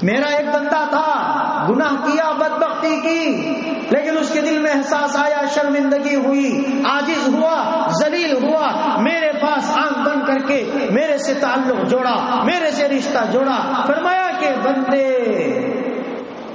میرا ایک بندہ تھا، گناہ کیا، بدبختی کی، لیکن اس کے دل میں احساس آیا، شرمندگی ہوئی، عاجز ہوا، ذلیل ہوا، میرے پاس آنکھ بند کر کے میرے سے تعلق جوڑا، میرے سے رشتہ جوڑا۔ فرمایا کہ بندے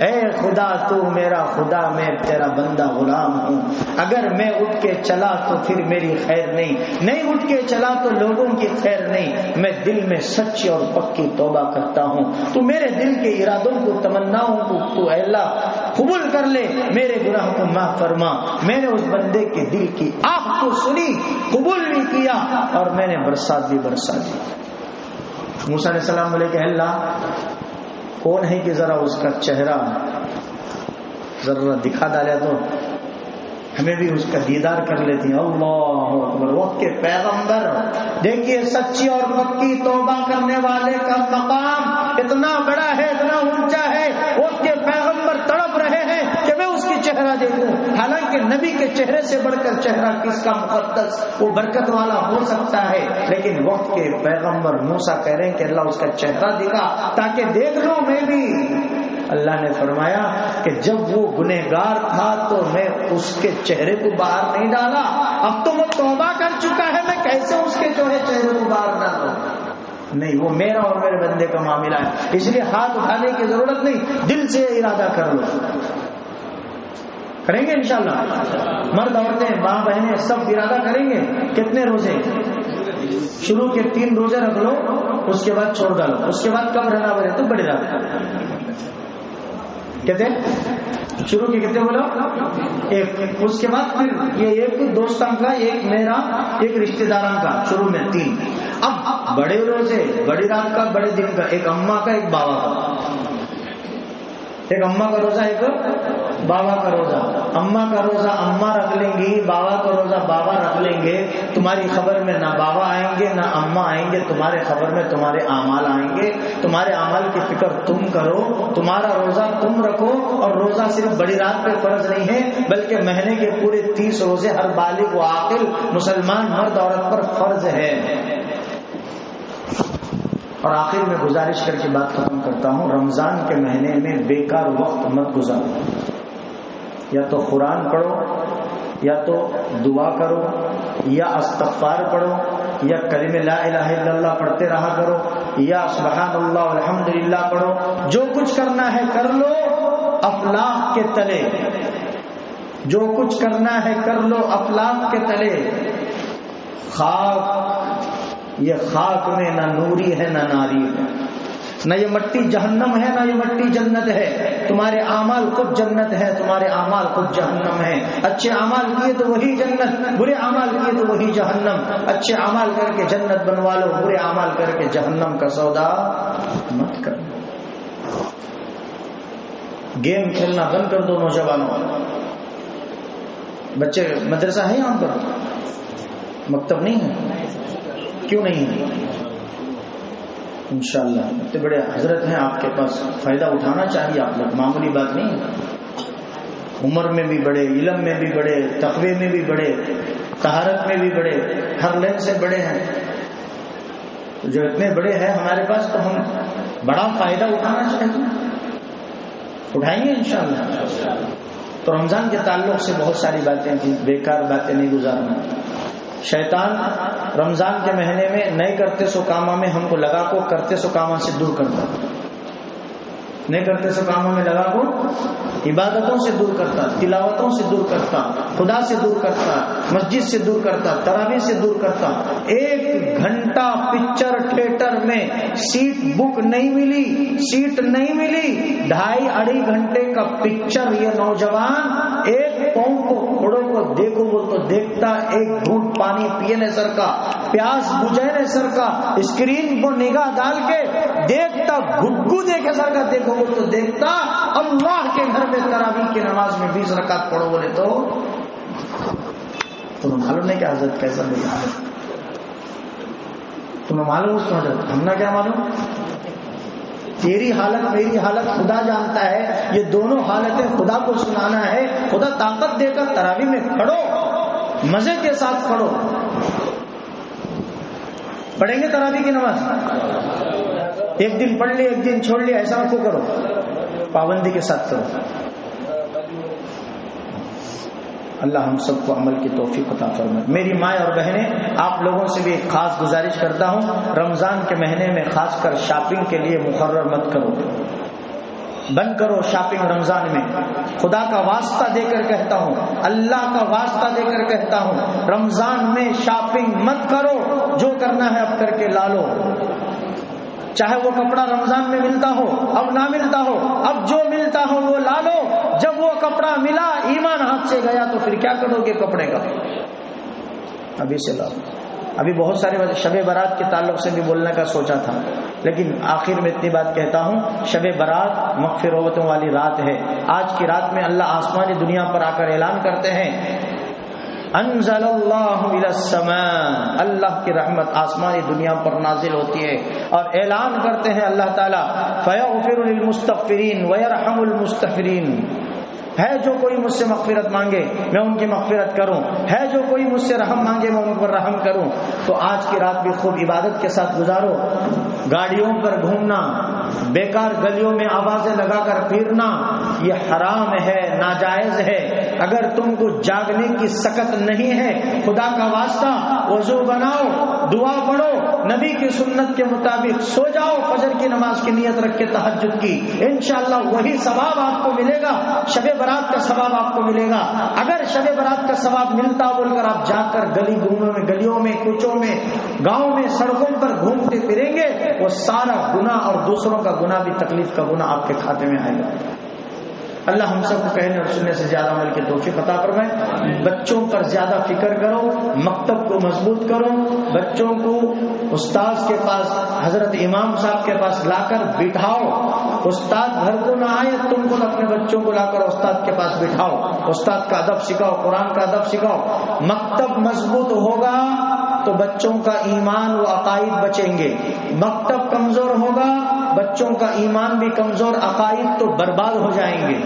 اے خدا تو میرا خدا، میں تیرا بندہ غلام ہوں، اگر میں اٹھ کے چلا تو پھر میری خیر نہیں اٹھ کے چلا تو لوگوں کی خیر نہیں، میں دل میں سچی اور پکی توبہ کرتا ہوں، تو میرے دل کے ارادوں کو، تمناؤں کو تو اے اللہ قبول کر لے، میرے گناہ کو معاف فرما۔ میں نے اس بندے کے دل کی آہ کو سنی، قبول بھی کیا، اور میں نے برسات بھی برسا دی۔ موسیٰ علیہ السلام بولے کہ اللہ کون ہے کہ ذرا اس کا چہرہ ذرا دکھا ڈالے تو ہمیں بھی اس کا دیدار کر لیتی ہیں۔ اللہ اکبر، وقت کے پیغمبر دیکھیے، سچی اور پکی توبہ کرنے والے کا مقام اتنا بڑا ہے، اتنا اونچا ہے، وقت کے پیغمبر تڑپ رہے ہیں کہ میں اس کی چہرہ دیکھوں، حالانکہ نبی کے چہرے سے بڑھ کر چہرہ کس کا مقدس وہ برکت والا ہو سکتا ہے، لیکن وقت کے پیغمبر موسیٰ کہہ رہے ہیں کہ اللہ اس کا چہرہ دکھا تاکہ دیکھ لوں میں بھی۔ اللہ نے فرمایا کہ جب وہ گنہگار تھا تو میں اس کے چہرے کو باہر نہیں ڈالا، اب تو وہ توبہ کر چکا ہے، میں کیسے اس کے جو ہے چہرے کو باہر ڈالوں؟ نہیں، وہ میرا اور میرے بندے کا معاملہ ہے، اس لیے ہاتھ اٹھانے کی ضرورت نہیں، دل سے ارادہ کر لو۔ کریں گے انشاءاللہ، مرد عورتیں ماں بہنیں سب ارادہ کریں گے۔ کتنے روزے؟ شروع کے 3 روزے رکھ لو، اس کے بعد چھوڑ ڈالو، اس کے بعد کب رہنا بڑے تو بڑی رات کہتے ہیں، شروع کے کتنے بولو؟ 1، اس کے بعد پھر یہ ایک دوستوں کا، ایک میرا، ایک رشتہ داروں کا، شروع میں 3۔ اب بڑے روزے، بڑی رات کا، بڑے دن کا، ایک اماں کا، ایک بابا کا، ایک اماں کا روزہ، ایک بابا کا روزہ۔ اماں کا روزہ اماں رکھ لیں گی، بابا کا روزہ بابا رکھ لیں گے، تمہاری خبر میں نہ بابا آئیں گے نہ اماں آئیں گے، تمہارے خبر میں تمہارے اعمال آئیں گے، تمہارے اعمال کی فکر تم کرو، تمہارا روزہ تم رکھو۔ اور روزہ صرف بڑی رات پہ فرض نہیں ہے، بلکہ مہینے کے پورے 30 روزے ہر بالغ و عاقل مسلمان مرد عورت پر فرض ہے۔ اور آخر میں گزارش کر کے بات ختم کرتا ہوں، رمضان کے مہینے میں بیکار وقت مت گزارو، یا تو قرآن پڑھو، یا تو دعا کرو، یا استغفار پڑھو، یا کلمہ لا الہ الا اللہ پڑھتے رہا کرو، یا سبحان اللہ الحمدللہ پڑھو، جو کچھ کرنا ہے کر لو افلاک کے تلے، جو کچھ کرنا ہے کر لو افلاک کے تلے۔ خاک، یہ خاک میں نہ نوری ہے نہ ناری ہے، نہ یہ مٹی جہنم ہے نہ یہ مٹی جنت ہے، تمہارے اعمال خود جنت ہے، تمہارے اعمال خود جہنم ہے۔ اچھے اعمال کیے تو وہی جنت، برے اعمال کیے تو وہی جہنم۔ اچھے اعمال کر کے جنت بنوا لو، برے اعمال کر کے جہنم کا سودا مت کرو۔ گیم کھیلنا بند کر دو نوجوانوں۔ بچے مدرسہ ہے یہاں پر؟ مکتب نہیں ہے؟ کیوں نہیں ہے؟ انشاءاللہ اتنے بڑے حضرت ہیں آپ کے پاس، فائدہ اٹھانا چاہیے آپ لوگ، معمولی بات نہیں ہے۔ عمر میں بھی بڑے، علم میں بھی بڑے، تقوی میں بھی بڑے، طہارت میں بھی بڑے، ہر لین سے بڑے ہیں۔ جو اتنے بڑے ہیں ہمارے پاس تو ہم بڑا فائدہ اٹھانا چاہیے، اٹھائیں گے انشاءاللہ۔ تو رمضان کے تعلق سے بہت ساری باتیں تھیں، بیکار باتیں نہیں گزارنا۔ شیطان رمضان کے مہینے میں نہیں کرتے سو کاموں میں ہم کو لگا کو کرتے سو کاموں سے دور کرتا، نہیں کرتے سو کاموں میں لگا کو عبادتوں سے دور کرتا، تلاوتوں سے دور کرتا، خدا سے دور کرتا، مسجد سے دور کرتا، تراویح سے دور کرتا۔ 1 گھنٹہ پکچر تھیٹر میں سیٹ بک نہیں ملی، سیٹ نہیں ملی، 2.5 گھنٹے کا پکچر یہ نوجوان 1 پاؤں کو گھوڑوں کو دیکھو وہ تو دیکھتا، 1 گھونٹ پانی پینے سر کا، پیاس بجھانے سر کا، اسکرین کو نگاہ ڈال کے دیکھتا، گھگو دیکھے سر کا دیکھو وہ تو دیکھتا۔ اللہ کے گھر میں تراویح کی نماز میں 20 رکعت پڑھو بولے تو تمہیں معلوم نہیں کہ حضرت کیسا میری حالت، تمہیں معلوم اس کو حضرت، ہم نہ کیا معلوم؟ تیری حالت میری حالت خدا جانتا ہے، یہ دونوں حالتیں خدا کو سنانا ہے۔ خدا طاقت دے کر تراویح میں کھڑو، مزے کے ساتھ پڑھو۔ پڑھیں گے تراویح کی نماز، 1 دن پڑھ لی 1 دن چھوڑ لیا، ایسا کو کرو، پابندی کے ساتھ کرو۔ اللہ ہم سب کو عمل کی توفیق عطا فرمائے۔ میری مائیں اور بہنیں، آپ لوگوں سے بھی ایک خاص گزارش کرتا ہوں، رمضان کے مہینے میں خاص کر شاپنگ کے لیے مقرر مت کرو، بند کرو شاپنگ رمضان میں۔ خدا کا واسطہ دے کر کہتا ہوں، اللہ کا واسطہ دے کر کہتا ہوں، رمضان میں شاپنگ مت کرو، جو کرنا ہے اب کر کے لا لو۔ چاہے وہ کپڑا رمضان میں ملتا ہو، اب نہ ملتا ہو، اب جو ملتا ہو وہ لا لو۔ جب وہ کپڑا ملا ایمان ہاتھ سے گیا تو پھر کیا کرو گے کپڑے کا؟ ابھی سے لاؤ۔ ابھی بہت سارے شب برات کے تعلق سے بھی بولنے کا سوچا تھا، لیکن آخر میں اتنی بات کہتا ہوں، شب برات مغفرتوں والی رات ہے۔ آج کی رات میں اللہ آسمانی دنیا پر آ کر اعلان کرتے ہیں، انزل اللہ الى السماء، اللہ کی رحمت آسمانی دنیا پر نازل ہوتی ہے، اور اعلان کرتے ہیں اللہ تعالیٰ، فیغفر للمستغفرین ویرحم المستغفرین، ہے جو کوئی مجھ سے مغفرت مانگے میں ان کی مغفرت کروں، ہے جو کوئی مجھ سے رحم مانگے میں ان پر رحم کروں۔ تو آج کی رات بھی خوب عبادت کے ساتھ گزارو۔ گاڑیوں پر گھومنا، بیکار گلیوں میں آوازیں لگا کر پھرنا، یہ حرام ہے، ناجائز ہے۔ اگر تم کو جاگنے کی سکت نہیں ہے، خدا کا واسطہ وضو بناؤ، دعا پڑھو، نبی کی سنت کے مطابق سو جاؤ، فجر کی نماز کی نیت رکھ کے تہجد کی، انشاءاللہ وہی ثواب آپ کو ملے گا، شب برات کا ثواب آپ کو ملے گا۔ اگر شب برات کا ثواب ملتا بول کر آپ جا کر گلیوں میں کوچوں میں گاؤں میں سڑکوں پر گھومتے پھریں گے، وہ سارا گناہ اور دوسروں کا گناہ بھی تکلیف کا گناہ آپ کے کھاتے میں آئے گا۔ اللہ ہم سب کو کہنے اور سننے سے زیادہ عمل کی توفیق عطا فرمائے۔ بچوں پر زیادہ فکر کرو، مکتب کو مضبوط کرو، بچوں کو استاد کے پاس، حضرت امام صاحب کے پاس لا کر بٹھاؤ۔ استاد گھر کو نہ آئے، تم کو اپنے بچوں کو لا کر استاد کے پاس بٹھاؤ، استاد کا ادب سکھاؤ، قرآن کا ادب سکھاؤ۔ مکتب مضبوط ہوگا تو بچوں کا ایمان و عقائد بچیں گے، مکتب کمزور ہوگا بچوں کا ایمان بھی کمزور، عقائد تو برباد ہو جائیں گے۔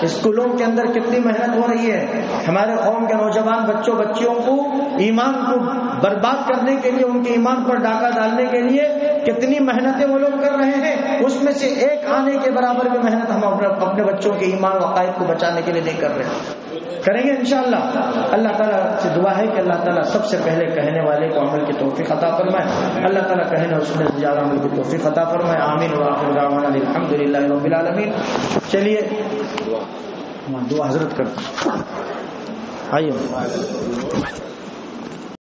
اسکولوں کے اندر کتنی محنت ہو رہی ہے، ہمارے قوم کے نوجوان بچیوں کو ایمان کو برباد کرنے کے لیے، ان کے ایمان پر ڈاکہ ڈالنے کے لیے کتنی محنتیں وہ لوگ کر رہے ہیں، اس میں سے ایک آنے کے برابر بھی محنت ہم اپنے بچوں کے ایمان و عقائد کو بچانے کے لیے نہیں کر رہے۔ کریں گے انشاءاللہ۔ اللہ تعالیٰ سے دعا ہے کہ اللہ تعالیٰ سب سے پہلے کہنے والے کو عمل کی توفیق عطا فرمائے، اللہ تعالیٰ کہنے اور سننے سے زیادہ عمل کی توفیق عطا فرمائے، آمین وآخر دعوانا الحمدللہ رب العالمین۔ چلیے دعا حضرت کرتے ہیں، آئیے۔